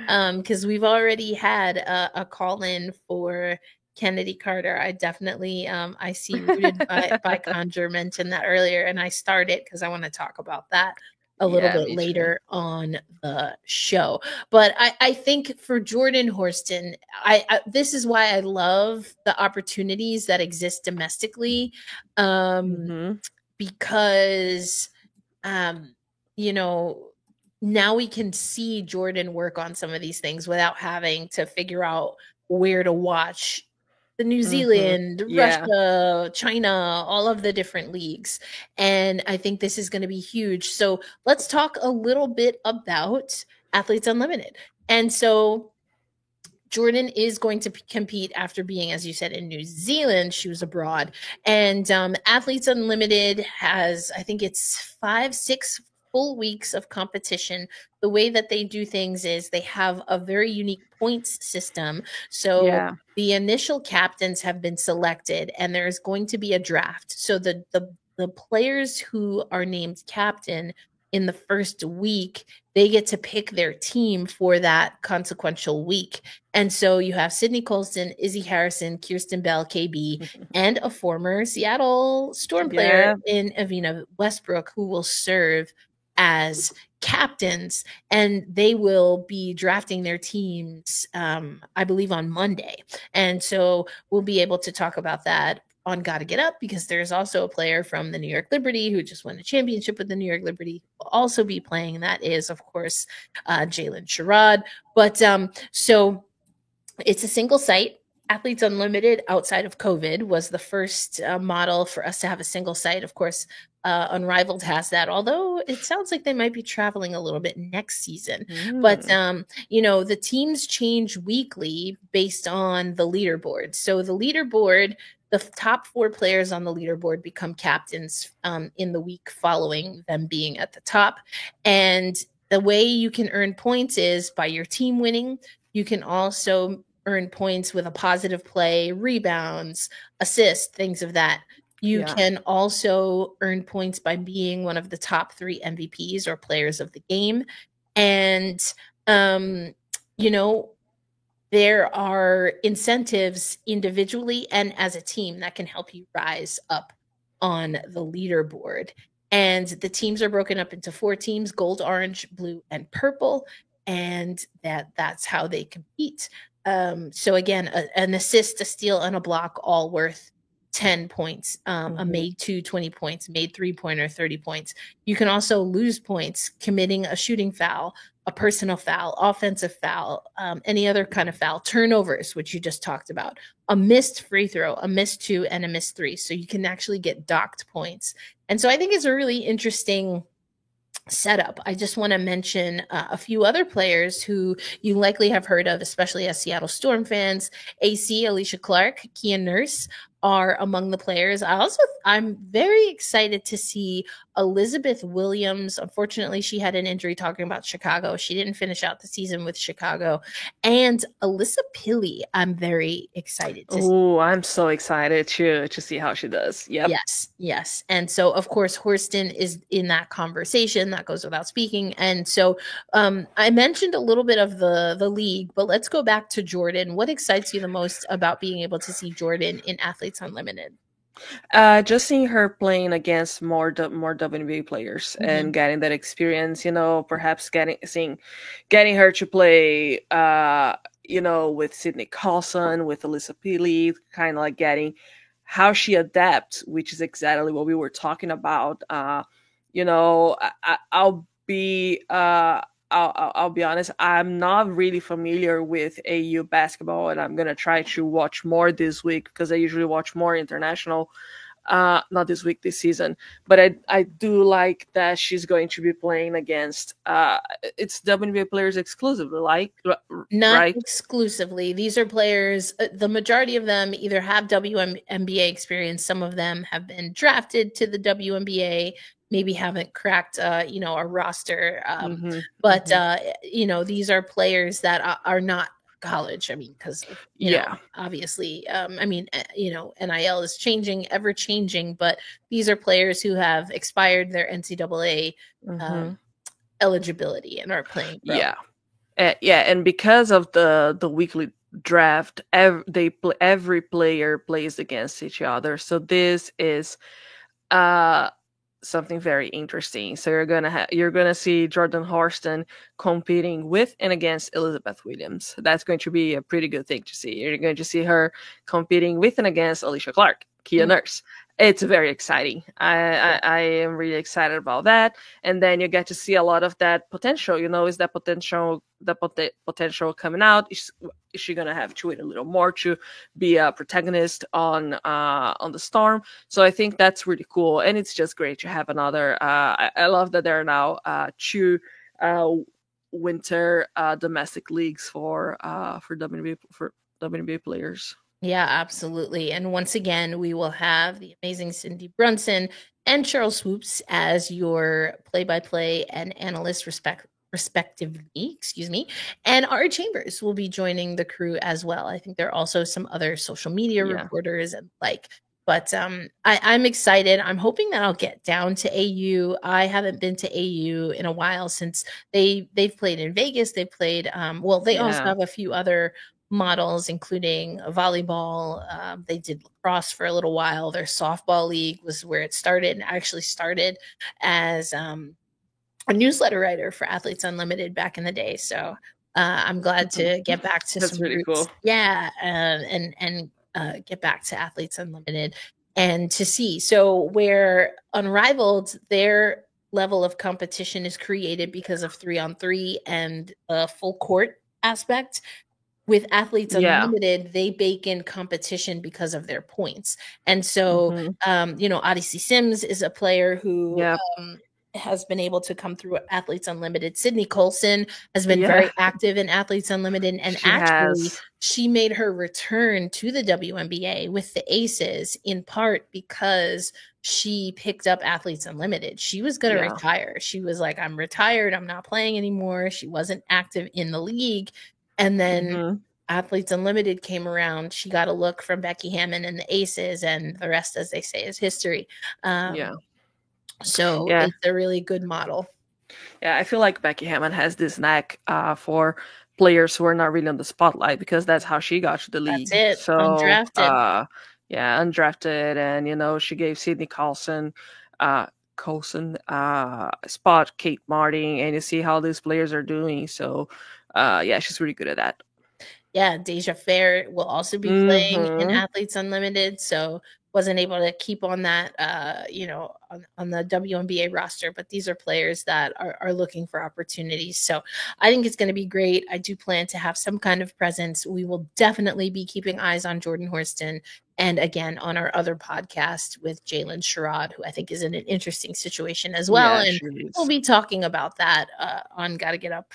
Because we've already had a call in for Kennedy Carter. I definitely, I see Rooted by Conjure mentioned that earlier, and I started because I want to talk about that a little bit later on the show. But I think for Jordan Horston, this is why I love the opportunities that exist domestically. Because, now we can see Jordan work on some of these things without having to figure out where to watch the New Zealand, Russia, China, all of the different leagues. And I think this is going to be huge. So let's talk a little bit about Athletes Unlimited. And so Jordan is going to compete after being, as you said, in New Zealand. She was abroad. And Athletes Unlimited has, I think it's 5-6 full weeks of competition. The way that they do things is they have a very unique points system. So the initial captains have been selected, and there's going to be a draft. So the players who are named captain in the first week, they get to pick their team for that consequential week. And so you have Sydney Colston, Izzy Harrison, Kirsten Bell, KB, and a former Seattle Storm player in Avina Westbrook, who will serve as captains, and they will be drafting their teams, I believe, on Monday. And so we'll be able to talk about that on Gotta Get Up, because there's also a player from the New York Liberty who just won a championship with the New York Liberty will also be playing, and that is, of course, Jalen Sherrod. But so it's a single site. Athletes Unlimited, outside of COVID, was the first model for us to have a single site. Of course, Unrivaled has that, although it sounds like they might be traveling a little bit next season. But, the teams change weekly based on the leaderboard. So the leaderboard the top 4 players on the leaderboard become captains in the week following them being at the top. And the way you can earn points is by your team winning. You can also earn points with a positive play, rebounds, assists, things of that. You can also earn points by being one of the top 3 MVPs or players of the game. And, you know, there are incentives individually and as a team that can help you rise up on the leaderboard. And the teams are broken up into 4 teams: gold, orange, blue, and purple. And that's how they compete. So again, an assist, a steal, and a block, all worth 10 points. A made 2, 20 points, made 3-pointer, 30 points. You can also lose points committing a shooting foul, a personal foul, offensive foul, any other kind of foul, turnovers, which you just talked about, a missed free throw, a missed 2, and a missed 3. So you can actually get docked points. And so I think it's a really interesting setup. I just want to mention a few other players who you likely have heard of, especially as Seattle Storm fans. AC, Alicia Clark, Kia Nurse are among the players. I'm very excited to see Elizabeth Williams. Unfortunately, she had an injury, talking about Chicago. She didn't finish out the season with Chicago. And Alyssa Pilley, I'm very excited to see. Oh, I'm so excited to see how she does. Yep. Yes. And so, of course, Horston is in that conversation. That goes without speaking. And so I mentioned a little bit of the league, but let's go back to Jordan. What excites you the most about being able to see Jordan in Athletes Unlimited? Just seeing her playing against more WNBA players and getting that experience, perhaps getting her to play, with Sydney Carlson, with Alyssa Pilley, kind of like getting how she adapts, which is exactly what we were talking about. I'll be honest, I'm not really familiar with AU basketball, and I'm going to try to watch more this week because I usually watch more international, not this week, this season. But I do like that she's going to be playing against, it's WNBA players exclusively, Not right? exclusively. These are players, the majority of them either have WNBA experience. Some of them have been drafted to the WNBA, maybe haven't cracked, a roster. But these are players that are not college. I mean, because, obviously, NIL is ever changing, but these are players who have expired their NCAA eligibility and are playing. And because of the weekly draft, every player plays against each other. So this is something very interesting. So you're gonna see Jordan Horston competing with and against Elizabeth Williams. That's going to be a pretty good thing to see. You're going to see her competing with and against Alicia Clark, Kia Nurse. It's very exciting. I am really excited about that. And then you get to see a lot of that potential. Is that potential coming out? Is she gonna have to wait a little more to be a protagonist on the Storm? So I think that's really cool, and it's just great to have another. I love that there are now 2 winter domestic leagues for WNBA players. Yeah, absolutely. And once again, we will have the amazing Cindy Brunson and Cheryl Swoops as your play-by-play and analyst respectively, and Ari Chambers will be joining the crew as well. I think there are also some other social media reporters and but I'm excited. I'm hoping that I'll get down to AU. I haven't been to AU in a while since they've played in Vegas. They played, they also have a few other models, including volleyball. They did lacrosse for a little while. Their softball league was where it started, and actually started as a newsletter writer for Athletes Unlimited back in the day. So I'm glad to get back to That's some really roots. Cool. Yeah, and get back to Athletes Unlimited and to see. So where Unrivaled, their level of competition is created because of 3-on-3 and a full court aspect. With Athletes Unlimited, they bake in competition because of their points. And so, Odyssey Sims is a player who has been able to come through Athletes Unlimited. Sydney Colson has been very active in Athletes Unlimited, and she made her return to the WNBA with the Aces in part because she picked up Athletes Unlimited. She was going to retire. She was like, I'm retired. I'm not playing anymore. She wasn't active in the league. And then Athletes Unlimited came around. She got a look from Becky Hammon and the Aces, and the rest, as they say, is history. So it's a really good model. Yeah, I feel like Becky Hammon has this knack for players who are not really on the spotlight, because that's how she got to the league. That's it. So, undrafted. Undrafted. And, she gave Sydney Colson spot Kate Martin, and you see how these players are doing. So, she's really good at that. Yeah, Deja Fair will also be playing in Athletes Unlimited, so wasn't able to keep on that, on the WNBA roster. But these are players that are looking for opportunities. So I think it's going to be great. I do plan to have some kind of presence. We will definitely be keeping eyes on Jordan Horston. And again, on our other podcast with Jalen Sherrod, who I think is in an interesting situation as well. And we'll be talking about that on Gotta Get Up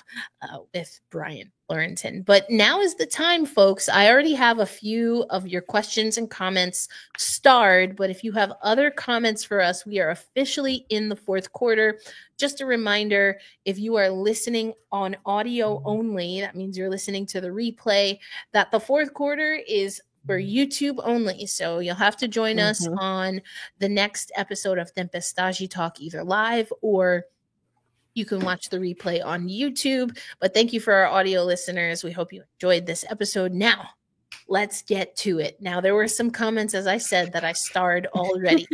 with Brian Florentin. But now is the time, folks. I already have a few of your questions and comments starred, but if you have other comments for us, we are officially in the fourth quarter. Just a reminder, if you are listening on audio only, that means you're listening to the replay, that the fourth quarter is for YouTube only. So you'll have to join us on the next episode of Tempestagi Talk, either live or you can watch the replay on YouTube. But thank you for our audio listeners. We hope you enjoyed this episode. Now, let's get to it. Now, there were some comments, as I said, that I starred already.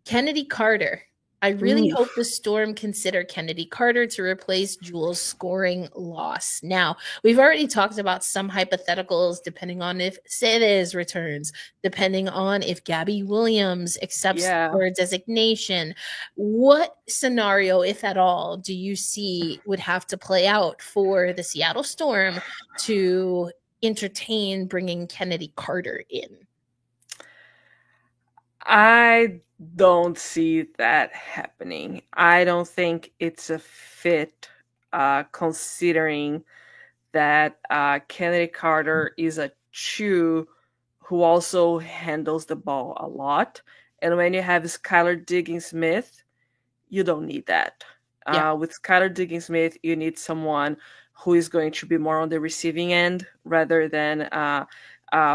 Kennedy Carter. I really hope the Storm consider Kennedy Carter to replace Jewel's scoring loss. Now, we've already talked about some hypotheticals, depending on if Ceres returns, depending on if Gabby Williams accepts her designation. What scenario, if at all, do you see would have to play out for the Seattle Storm to entertain bringing Kennedy Carter in? I don't see that happening. I don't think it's a fit, considering that Kennedy Carter is a two who also handles the ball a lot. And when you have Skylar Diggins-Smith, you don't need that. With Skylar Diggins-Smith, you need someone who is going to be more on the receiving end rather than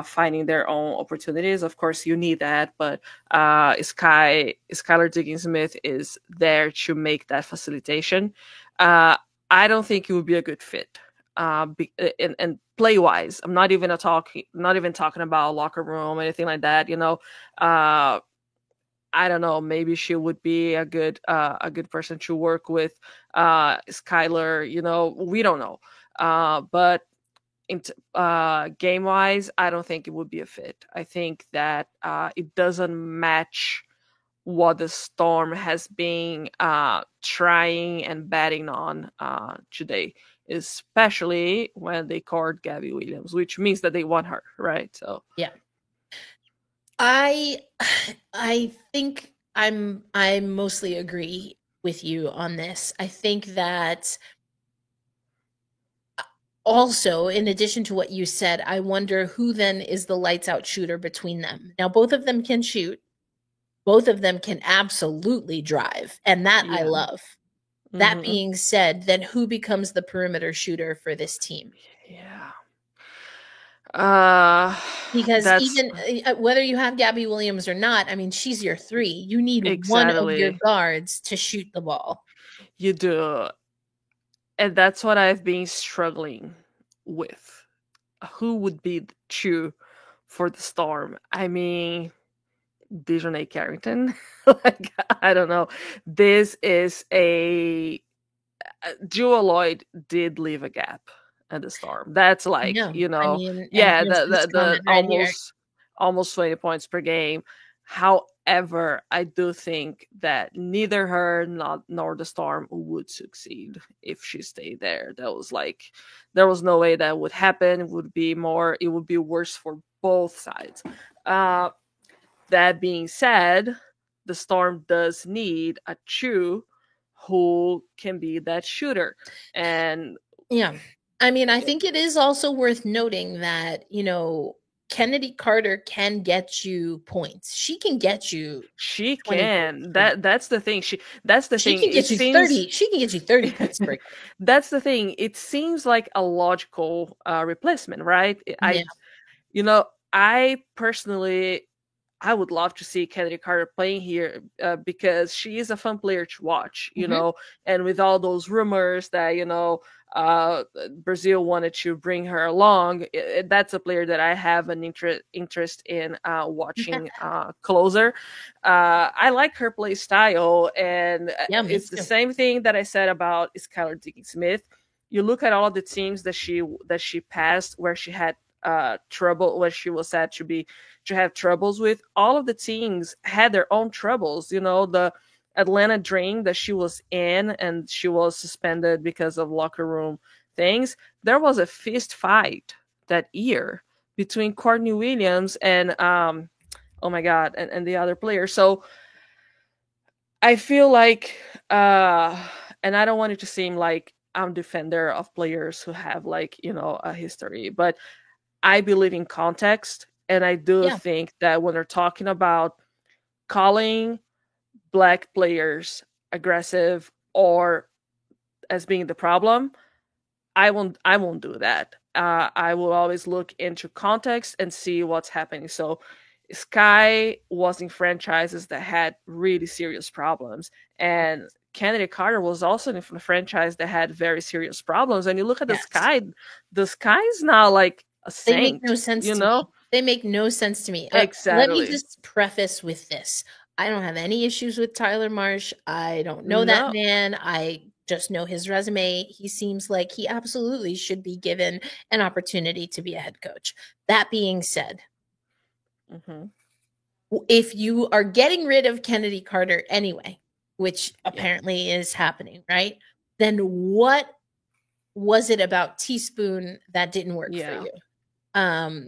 finding their own opportunities. Of course, you need that, but Skylar Diggins-Smith is there to make that facilitation. I don't think it would be a good fit. And play-wise, I'm not even talking about locker room or anything like that. I don't know. Maybe she would be a good person to work with. Skylar, we don't know. But game wise, I don't think it would be a fit. I think that it doesn't match what the Storm has been trying and betting on today, especially when they called Gabby Williams, which means that they want her, right? So yeah, I think I mostly agree with you on this. I think that also, in addition to what you said, I wonder who then is the lights out shooter between them. Now, both of them can shoot. Both of them can absolutely drive. And that I love. That being said, then who becomes the perimeter shooter for this team? Yeah. Because even whether you have Gabby Williams or not, I mean, she's your three. You need one of your guards to shoot the ball. You do. And that's what I've been struggling with. Who would be the two for the Storm? I mean, Dejounte Carrington? I don't know. This is Jewel Lloyd did leave a gap at the Storm. That's like, the almost 20 points per game. However, I do think that neither her nor the Storm would succeed if she stayed there. There was no way that would happen. It would be worse for both sides. That being said, the Storm does need a Chu who can be that shooter. And yeah, I mean, I think it is also worth noting that, Kennedy Carter can get you points. She can get you she 20 can. points. That's the thing. That's the She thing. can get you 30. She can get you 30 points per game. That's the thing. It seems like a logical replacement, right? Yeah. I personally, I would love to see Kennedy Carter playing here because she is a fun player to watch, and with all those rumors that, Brazil wanted to bring her along, that's a player that I have an interest in watching closer. I like her play style, and it's the same thing that I said about Skylar Diggins-Smith. You look at all of the teams that she passed where she had trouble, where she was said to have troubles with. All of the teams had their own troubles. The Atlanta Dream that she was in, and she was suspended because of locker room things. There was a fist fight that year between Courtney Williams and oh my god, and the other player. So I feel like and I don't want it to seem like I'm a defender of players who have a history, but I believe in context, and I do think that when they're talking about calling Black players aggressive or as being the problem, I won't do that. I will always look into context and see what's happening. So Sky was in franchises that had really serious problems, and Kennedy Carter was also in a franchise that had very serious problems. And you look at the Sky is now like a saint. They make no sense to me. They make no sense to me. Exactly. Let me just preface with this. I don't have any issues with Tyler Marsh. I don't know that man. I just know his resume. He seems like he absolutely should be given an opportunity to be a head coach. That being said, if you are getting rid of Kennedy Carter anyway, which apparently is happening, right? Then what was it about Teaspoon that didn't work for you?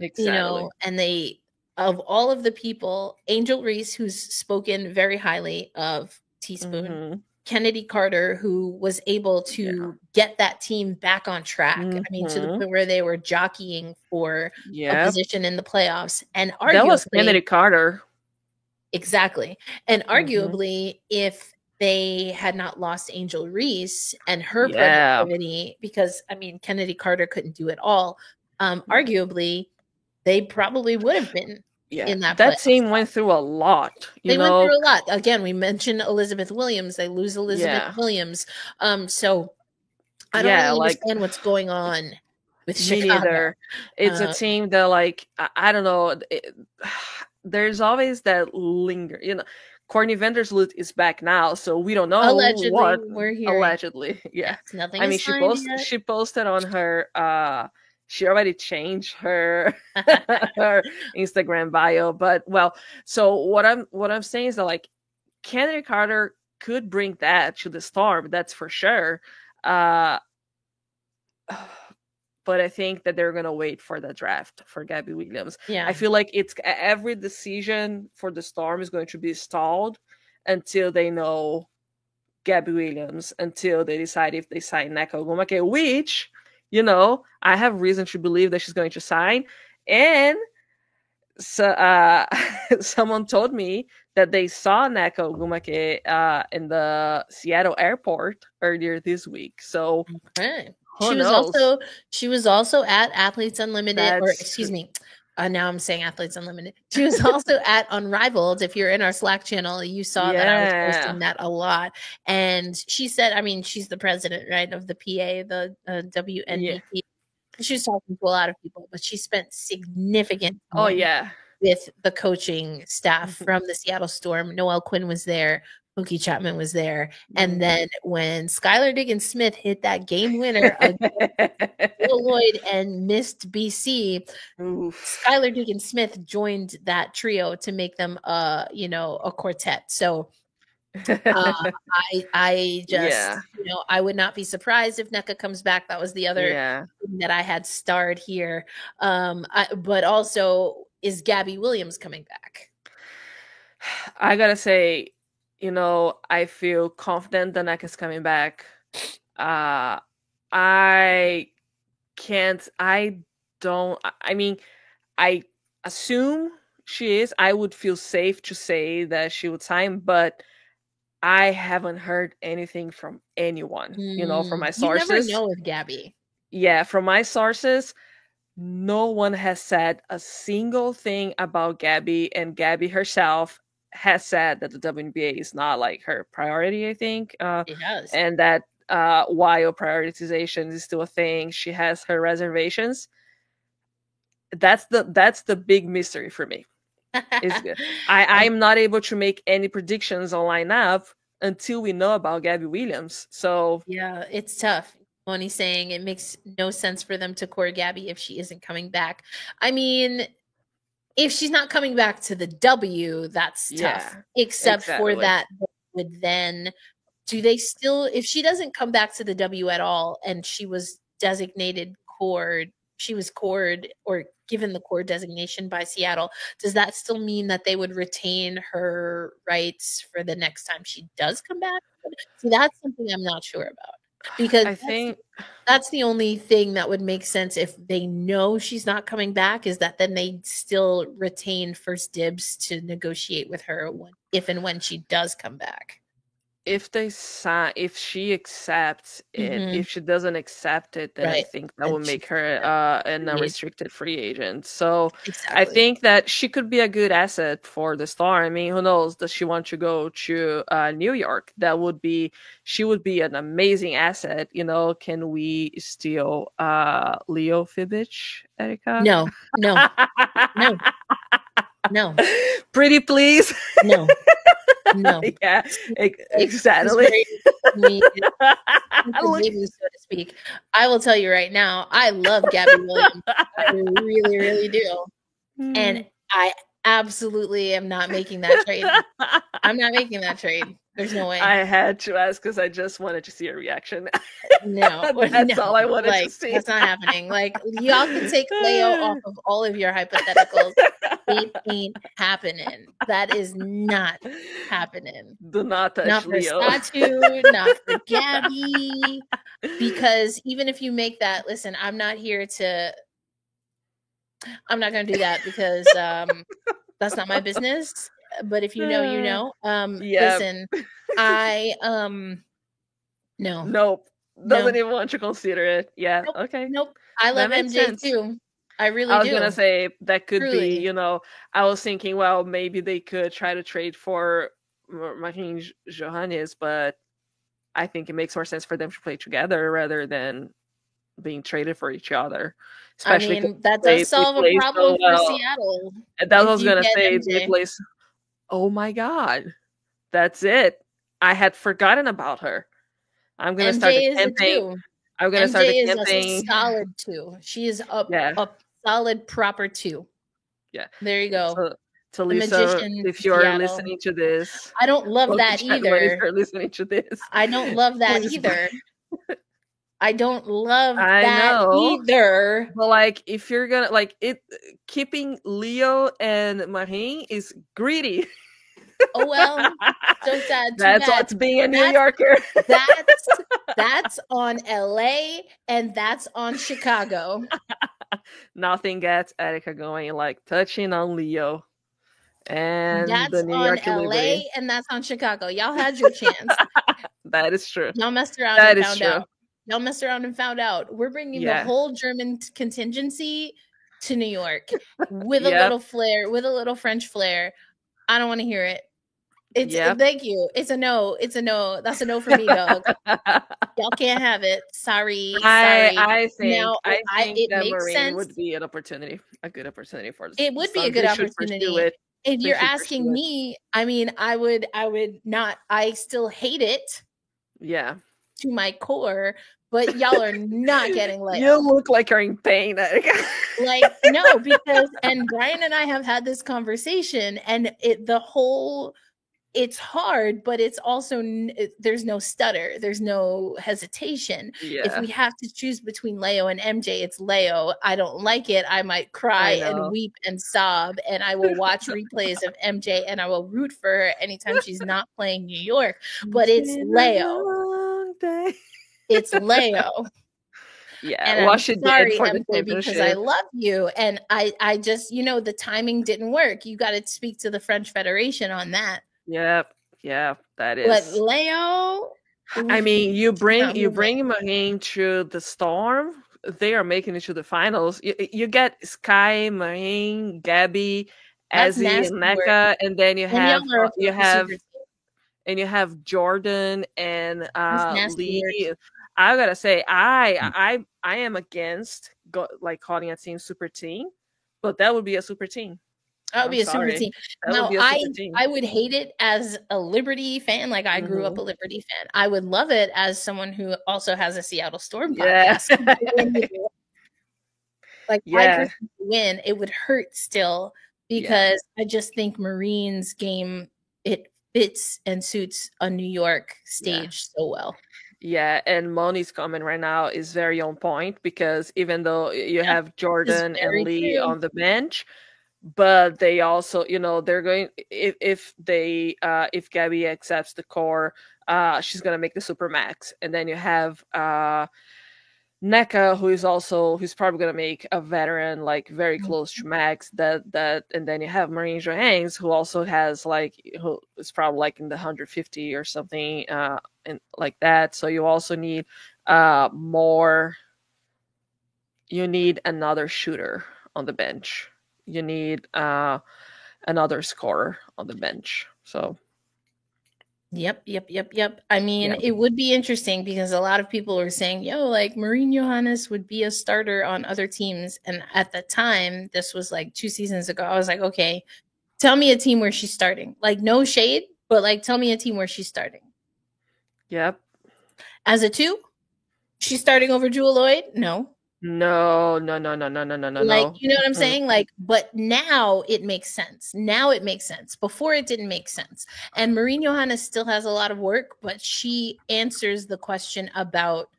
Exactly. And they, of all of the people, Angel Reese, who's spoken very highly of Teaspoon, Kennedy Carter, who was able to get that team back on track. I mean, to the point where they were jockeying for a position in the playoffs. And arguably, that was Kennedy Carter. Exactly. And arguably, if they had not lost Angel Reese and her productivity, because I mean, Kennedy Carter couldn't do it all. Arguably, they probably would have been in that team went through a lot. They went through a lot. Again, we mentioned Elizabeth Williams. They lose Elizabeth Williams. So I don't really understand what's going on with Chicago. Neither. It's a team that, I don't know. There's always that linger. Courtney Vandersloot is back now, so we don't know allegedly, what. We're hearing. Allegedly, yeah. Nothing. I mean, she posted on her. She already changed her her Instagram bio, but so what I'm saying is that Kennedy Carter could bring that to the Storm, that's for sure. But I think that they're gonna wait for the draft for Gabby Williams. Yeah, I feel like it's every decision for the Storm is going to be stalled until they know Gabby Williams, until they decide if they sign Nneka Ogwumike, which I have reason to believe that she's going to sign. And so someone told me that they saw Nneka Ogwumike in the Seattle airport earlier this week. So she was also at Athletes Unlimited, or excuse me. Now I'm saying Athletes Unlimited. She was also at Unrivaled. If you're in our Slack channel, you saw that I was posting that a lot. And she said, I mean, she's the president, right, of the PA, the WNBP. Yeah. She was talking to a lot of people, but she spent significant time with the coaching staff from the Seattle Storm. Noelle Quinn was there. Mookie Chapman was there. And then when Skylar Diggins-Smith hit that game winner against Lloyd and missed BC, Skylar Diggins-Smith joined that trio to make them a quartet. So I just, I would not be surprised if Nneka comes back. That was the other thing that I had starred here. But also, is Gabby Williams coming back? I gotta say, I feel confident the neck is coming back. I can't. I don't. I mean, I assume she is. I would feel safe to say that she would sign, but I haven't heard anything from anyone. From my You never sources. know with Gabby. Yeah, from my sources, no one has said a single thing about Gabby, and Gabby herself has said that the WNBA is not like her priority, I think. It does. And that while prioritization is still a thing, she has her reservations. That's the big mystery for me. I'm not able to make any predictions on lineup until we know about Gabby Williams. So yeah, it's tough. Moni's saying it makes no sense for them to court Gabby if she isn't coming back. I mean, if she's not coming back to the W, that's tough. Except for that, would then do they still, if she doesn't come back to the W at all and she was designated cord, she was cord or given the cord designation by Seattle, does that still mean that they would retain her rights for the next time she does come back? See, that's something I'm not sure about. Because I think that's the only thing that would make sense if they know she's not coming back, is that then they still retain first dibs to negotiate with her if and when she does come back. If she accepts it, if she doesn't accept it, then I think that will make her an unrestricted free agent. So I think that she could be a good asset for the Star. I mean, who knows? Does she want to go to New York? She would be an amazing asset. Can we steal Leo Fibich, Erica? No. Pretty please. No. Yeah, exactly. Baby, so to speak. I will tell you right now, I love Gabby Williams. I really, really do. And I absolutely am not making that trade. I'm not making that trade. There's no way. I had to ask because I just wanted to see a reaction. No, that's all I wanted to see. That's not happening. Like, y'all can take Leo off of all of your hypotheticals. It ain't happening. That is not happening. Do not touch not Leo. For Satu, not for Gabby. Because even if you make that, listen, I'm not going to do that because that's not my business. But if you know, you know. Listen, I no. Nope. Doesn't even want to consider it. Yeah. Nope. Okay. Nope. I love MJ sense. too. I really do. I was gonna say that could Truly. be, I was thinking, well, maybe they could try to trade for Marquinhos Johannes, but I think it makes more sense for them to play together rather than being traded for each other. Especially that does solve a problem for Seattle. That was gonna say they play. Oh my God, that's it. I had forgotten about her. I'm gonna start the campaign. I'm gonna start the campaign. A solid 2. She is a solid proper 2. Yeah, there you go. So Lisa, if you're listening to this, I don't love that either. If you're listening to this, I don't love that either. I don't love that either. But like, if you're gonna keeping Leo and Marie is greedy. Oh well, so sad. That's what's being a New Yorker. That's on LA and that's on Chicago. Nothing gets Erica going like touching on Leo. And that's the New on York LA Liberty. And that's on Chicago. Y'all had your chance. That is true. Y'all messed around and found out. Y'all messed around and found out. We're bringing the whole German contingency to New York with a little flair, with a little French flair. I don't want to hear it. Thank you. It's a no. It's a no. That's a no for me, dog. Y'all can't have it. Sorry. I think it that makes sense. Would be an opportunity, a good opportunity for this. It would be a good opportunity. If you're asking me, I mean, I would not. I still hate it. Yeah. To my core, but y'all are not getting Leo. You look like you're in pain. No, because Brian and I have had this conversation, and it's hard, but it's also there's no stutter, there's no hesitation. If Yeah, we have to choose between Leo and MJ, it's Leo. I don't like it. I might cry I and know. weep and sob, and I will watch replays of MJ and I will root for her anytime she's not playing New York. But it's Been a Leo. long day. It's Leo. Yeah, And what I'm she did sorry, for the MJ, because I championship. love you. And I just, the timing didn't work. You got to speak to the French Federation on that. Yep, yeah, that But is. Leo, I mean, you not bring moving. Marine through the storm. They are making it to the finals. You get Sky, Marine, Gabby, That's Azzy, nasty and work. NECA, and then And y'all are a super team. you have Jordan and That's nasty work. Lee. I gotta say, I am against calling a team super team, but that would be a super team. That would be a super Sorry. team. That would Now, be a super team. I would hate it as a Liberty fan. Like, I grew up a Liberty fan. I would love it as someone who also has a Seattle Storm podcast. Like, I personally win, it would hurt still, because I just think Marines game, it fits and suits a New York stage so well. Yeah, and Moni's comment right now is very on point, because even though you have Jordan and Lee on the bench, but they also, they're going, if Gabby accepts the core, she's gonna make the super max, and then you have NECA, who's probably gonna make a veteran, like very close to max. That and then you have Marine Johannes, who also has who is probably like in the 150 or something, and like that. So you also need more. You need another shooter on the bench. You need another scorer on the bench. So. Yep. I mean, it would be interesting, because a lot of people are saying, like Marine Johannes would be a starter on other teams. And at the time, this was like 2 seasons ago, I was like, okay, tell me a team where she's starting. Like, no shade, but like, tell me a team where she's starting. Yep. As a 2, she's starting over Jewel Lloyd? No. No. Like, you know what I'm saying? Like, but now it makes sense. Before, it didn't make sense. And Marine Johannes still has a lot of work, but she answers the question about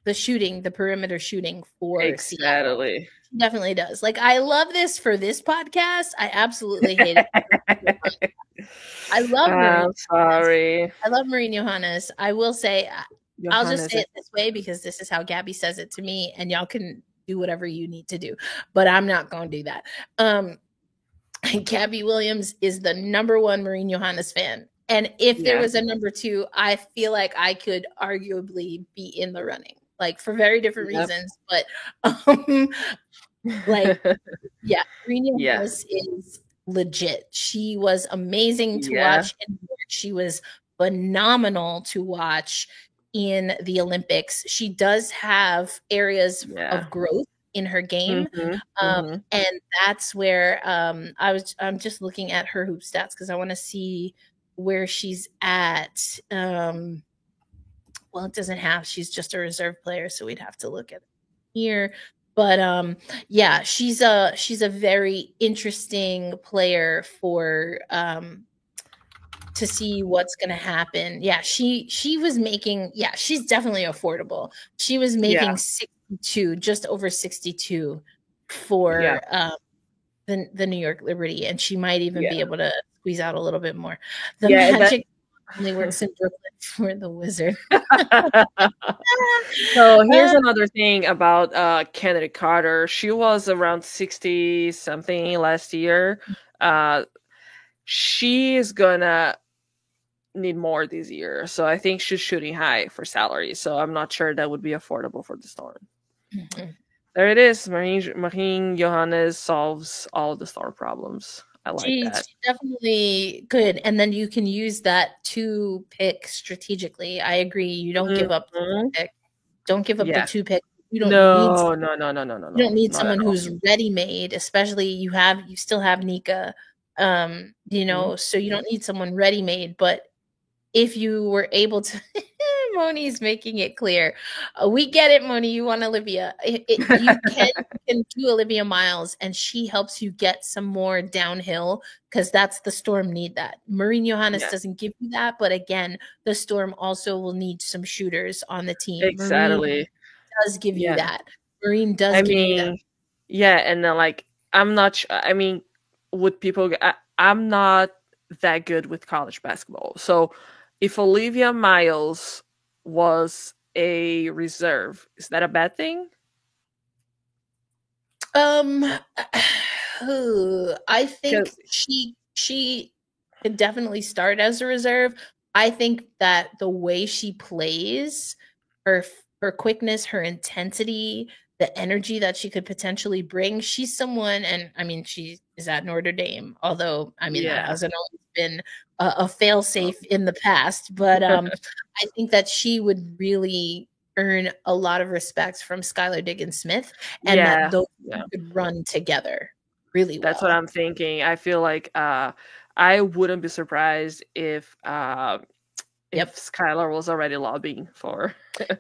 the shooting, the perimeter shooting for Seattle. She definitely does. Like, I love this for this podcast. I absolutely hate it. I love Marine. Sorry. I love Marine Johannes. I will say, I'll just say it this way, because this is how Gabby says it to me, and y'all can do whatever you need to do, but I'm not going to do that. Gabby Williams is the #1 Marine Johannes fan. And if there was a #2, I feel like I could arguably be in the running, like for very different reasons. But Marine Johannes is legit. She was amazing to watch. And she was phenomenal to watch in the Olympics. She does have areas of growth in her game. And that's where I'm just looking at her hoop stats, because I want to see where she's at. Well, it doesn't have, she's just a reserve player, so we'd have to look at it here. But she's a very interesting player for to see what's going to happen. Yeah, she was making, she's definitely affordable. She was making 62, just over 62 for the New York Liberty, and she might even be able to squeeze out a little bit more. The Magic only works in Brooklyn for the Wizard. So here's another thing about Kennedy Carter. She was around 60 something last year. She is gonna need more this year, so I think she's shooting high for salary, so I'm not sure that would be affordable for the Storm. There it is. Marine Johannes solves all of the Storm problems. I like that. She definitely could, and then you can use that to pick strategically. I agree. You don't give up the pick. Don't give up the 2 pick. You don't No. You don't need someone who's ready-made, especially you still have Nika. So you don't need someone ready-made. But if you were able to, Moni's making it clear. We get it, Moni. You want Olivia. You can do Olivia Miles, and she helps you get some more downhill because that's the Storm need that. Marine Johannes doesn't give you that, but again, the Storm also will need some shooters on the team. Exactly. Marine does give you that. Marine does give you that. Yeah, and then like I'm not. I mean, would people? I'm not that good with college basketball, so if Olivia Miles was a reserve, is that a bad thing? I think she can definitely start as a reserve. I think that the way she plays, her quickness, her intensity, the energy that she could potentially bring, she's someone, and I mean, she is at Notre Dame, although I mean that hasn't always been a failsafe in the past, but I think that she would really earn a lot of respect from Skylar Diggins-Smith, and that those could run together really well. That's what I'm thinking. I feel like I wouldn't be surprised if Skylar was already lobbying for.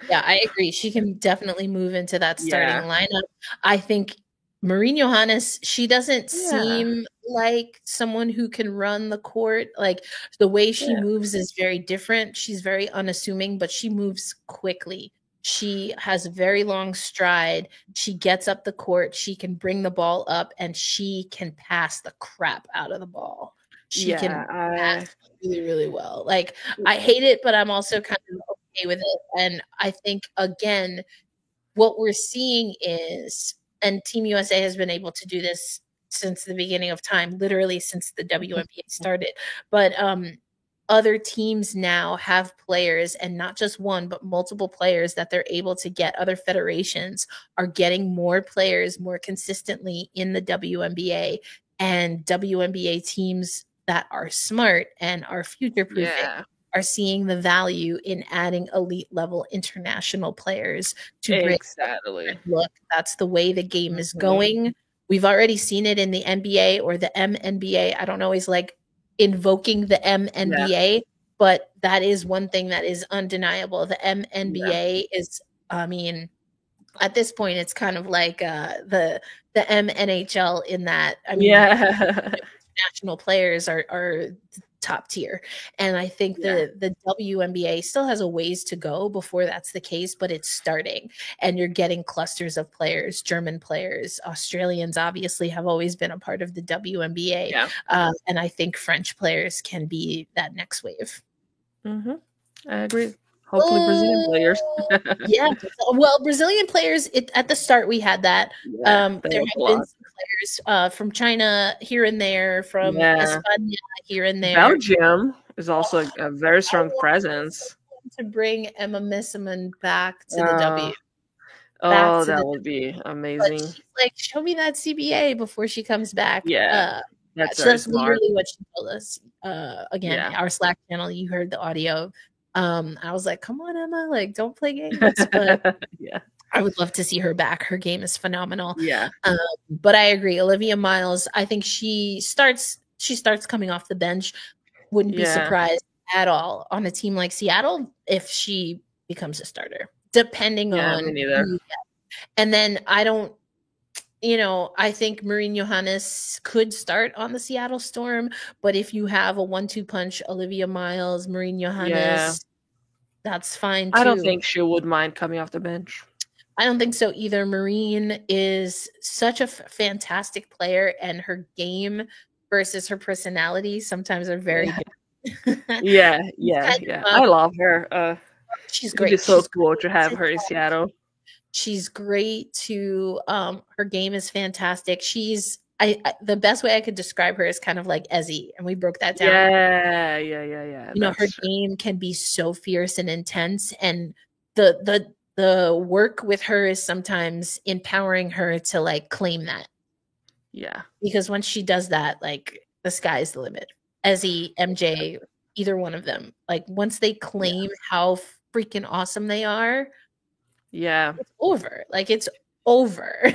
Yeah, I agree. She can definitely move into that starting lineup. I think Marine Johannes, she doesn't seem like someone who can run the court. Like the way she moves is very different. She's very unassuming, but she moves quickly. She has a very long stride. She gets up the court. She can bring the ball up, and she can pass the crap out of the ball. She can pass really, really well. Like, I hate it, but I'm also kind of okay with it. And I think, again, what we're seeing is, and Team USA has been able to do this since the beginning of time, literally since the WNBA started. But other teams now have players, and not just one, but multiple players that they're able to get. Other federations are getting more players more consistently in the WNBA, and WNBA teams that are smart and are future-proofing are seeing the value in adding elite level international players to bring. Look, that's the way the game is going. We've already seen it in the NBA or the MNBA. I don't always like invoking the MNBA, but that is one thing that is undeniable. The MNBA is, I mean, at this point, it's kind of like the MNHL in that, I mean, national players are top tier. And I think the WNBA still has a ways to go before that's the case, but it's starting, and you're getting clusters of players, German players, Australians obviously have always been a part of the WNBA. And I think French players can be that next wave. I agree. Hopefully Brazilian players. Well, Brazilian players, at the start we had that. There have been some players from China here and there, from España here and there. Belgium is also a very strong presence. To bring Emma Misselman back to the W. That would be amazing. Like, show me that CBA before she comes back. That's literally what she told us. Again, our Slack channel, you heard the audio. I was like, come on, Emma, like, don't play games. But I would love to see her back. Her game is phenomenal. But I agree. Olivia Miles, I think she starts coming off the bench. Wouldn't be surprised at all on a team like Seattle if she becomes a starter, depending on me neither. And then I think Marine Johannes could start on the Seattle Storm, but if you have a 1-2 punch, Olivia Miles, Marine Johannes, that's fine too. I don't think she would mind coming off the bench. I don't think so either. Marine is such a fantastic player, and her game versus her personality sometimes are very different. I love her. She's great. It's so cool to have her in Seattle. She's great too. Her game is fantastic. She's the best way I could describe her is kind of like Ezzy, and we broke that down. Her game can be so fierce and intense, and the work with her is sometimes empowering her to like claim that. Because once she does that, like, the sky's the limit. Ezzy, MJ, either one of them, like, once they claim how freaking awesome they are, it's over. Like, it's over.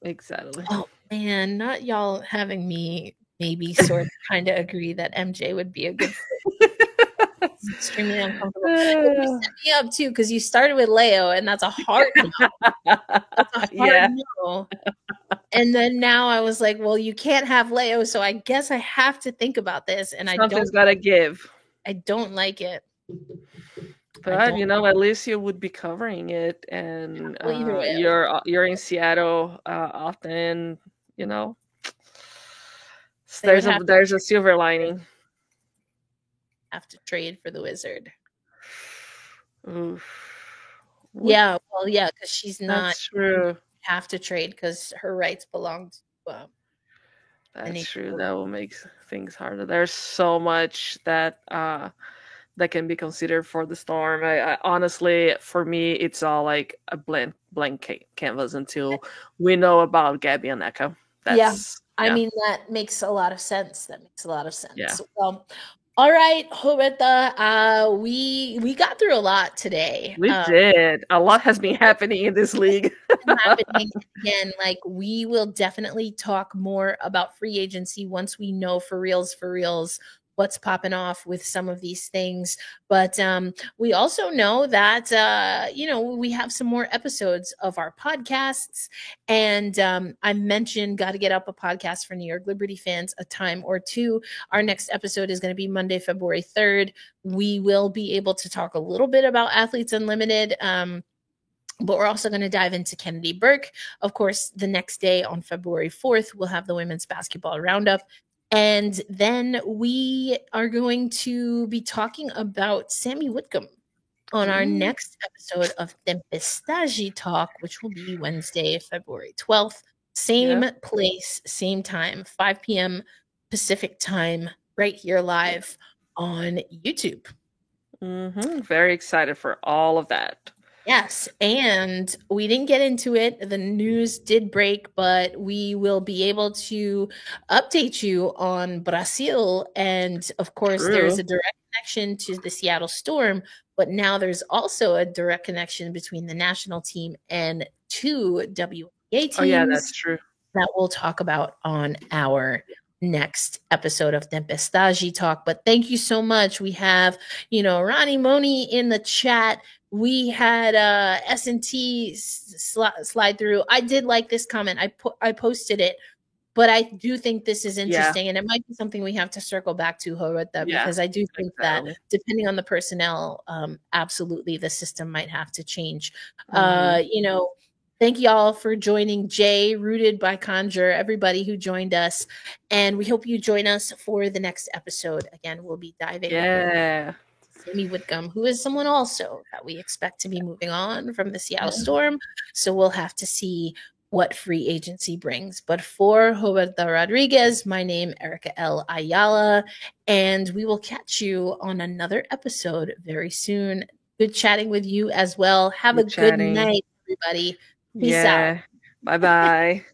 Exactly. Oh man, not y'all having me maybe sort of kind of agree that MJ would be a good fit. It's extremely uncomfortable. And you set me up too, because you started with Leo, and that's a hard no. That's a hard no. And then now I was like, well, you can't have Leo, so I guess I have to think about this. And Something's gotta give. I don't like it. But at least you would be covering it, and you're in Seattle often. There's a silver lining. Have to trade for the Wizard. Oof. Yeah, well, yeah, because she's not. That's true. Have to trade because her rights belong to. That's true. That will make things harder. There's so much that can be considered for the Storm. I honestly, for me, it's all like a blank canvas until we know about Gabby and Echo. I mean, that makes a lot of sense. Yeah. Well, all right, Roberta, we got through a lot today. We did. A lot has been happening in this league. Again, like, we will definitely talk more about free agency once we know for reals what's popping off with some of these things. But we also know that, we have some more episodes of our podcasts. And I mentioned Got to Get Up, a podcast for New York Liberty fans, a time or two. Our next episode is going to be Monday, February 3rd. We will be able to talk a little bit about Athletes Unlimited. But we're also going to dive into Kennedy Burke. Of course, the next day on February 4th, we'll have the women's basketball roundup. And then we are going to be talking about Sammy Whitcomb on our next episode of Tempestagi Talk, which will be Wednesday, February 12th. Same place, same time, 5 p.m. Pacific time, right here live on YouTube. Very excited for all of that. Yes, and we didn't get into it. The news did break, but we will be able to update you on Brazil. And of course, there's a direct connection to the Seattle Storm, but now there's also a direct connection between the national team and 2 WNBA teams. Oh, yeah, that's true. That we'll talk about on our next episode of Tempestagi Talk. But thank you so much. We have, Ronnie Moni in the chat. We had S&T slide through. I did like this comment. I posted it, but I do think this is interesting, and it might be something we have to circle back to, Roberta, because I do think that depending on the personnel, absolutely the system might have to change. Thank you all for joining. Jay, Rooted by Conjure, everybody who joined us, and we hope you join us for the next episode. Again, we'll be diving into Sammy Whitcomb, who is someone also that we expect to be moving on from the Seattle Storm. So we'll have to see what free agency brings. But for Roberta Rodriguez, my name, Erica L. Ayala, and we will catch you on another episode very soon. Good chatting with you as well. Have a good night, everybody. Peace out. Bye-bye.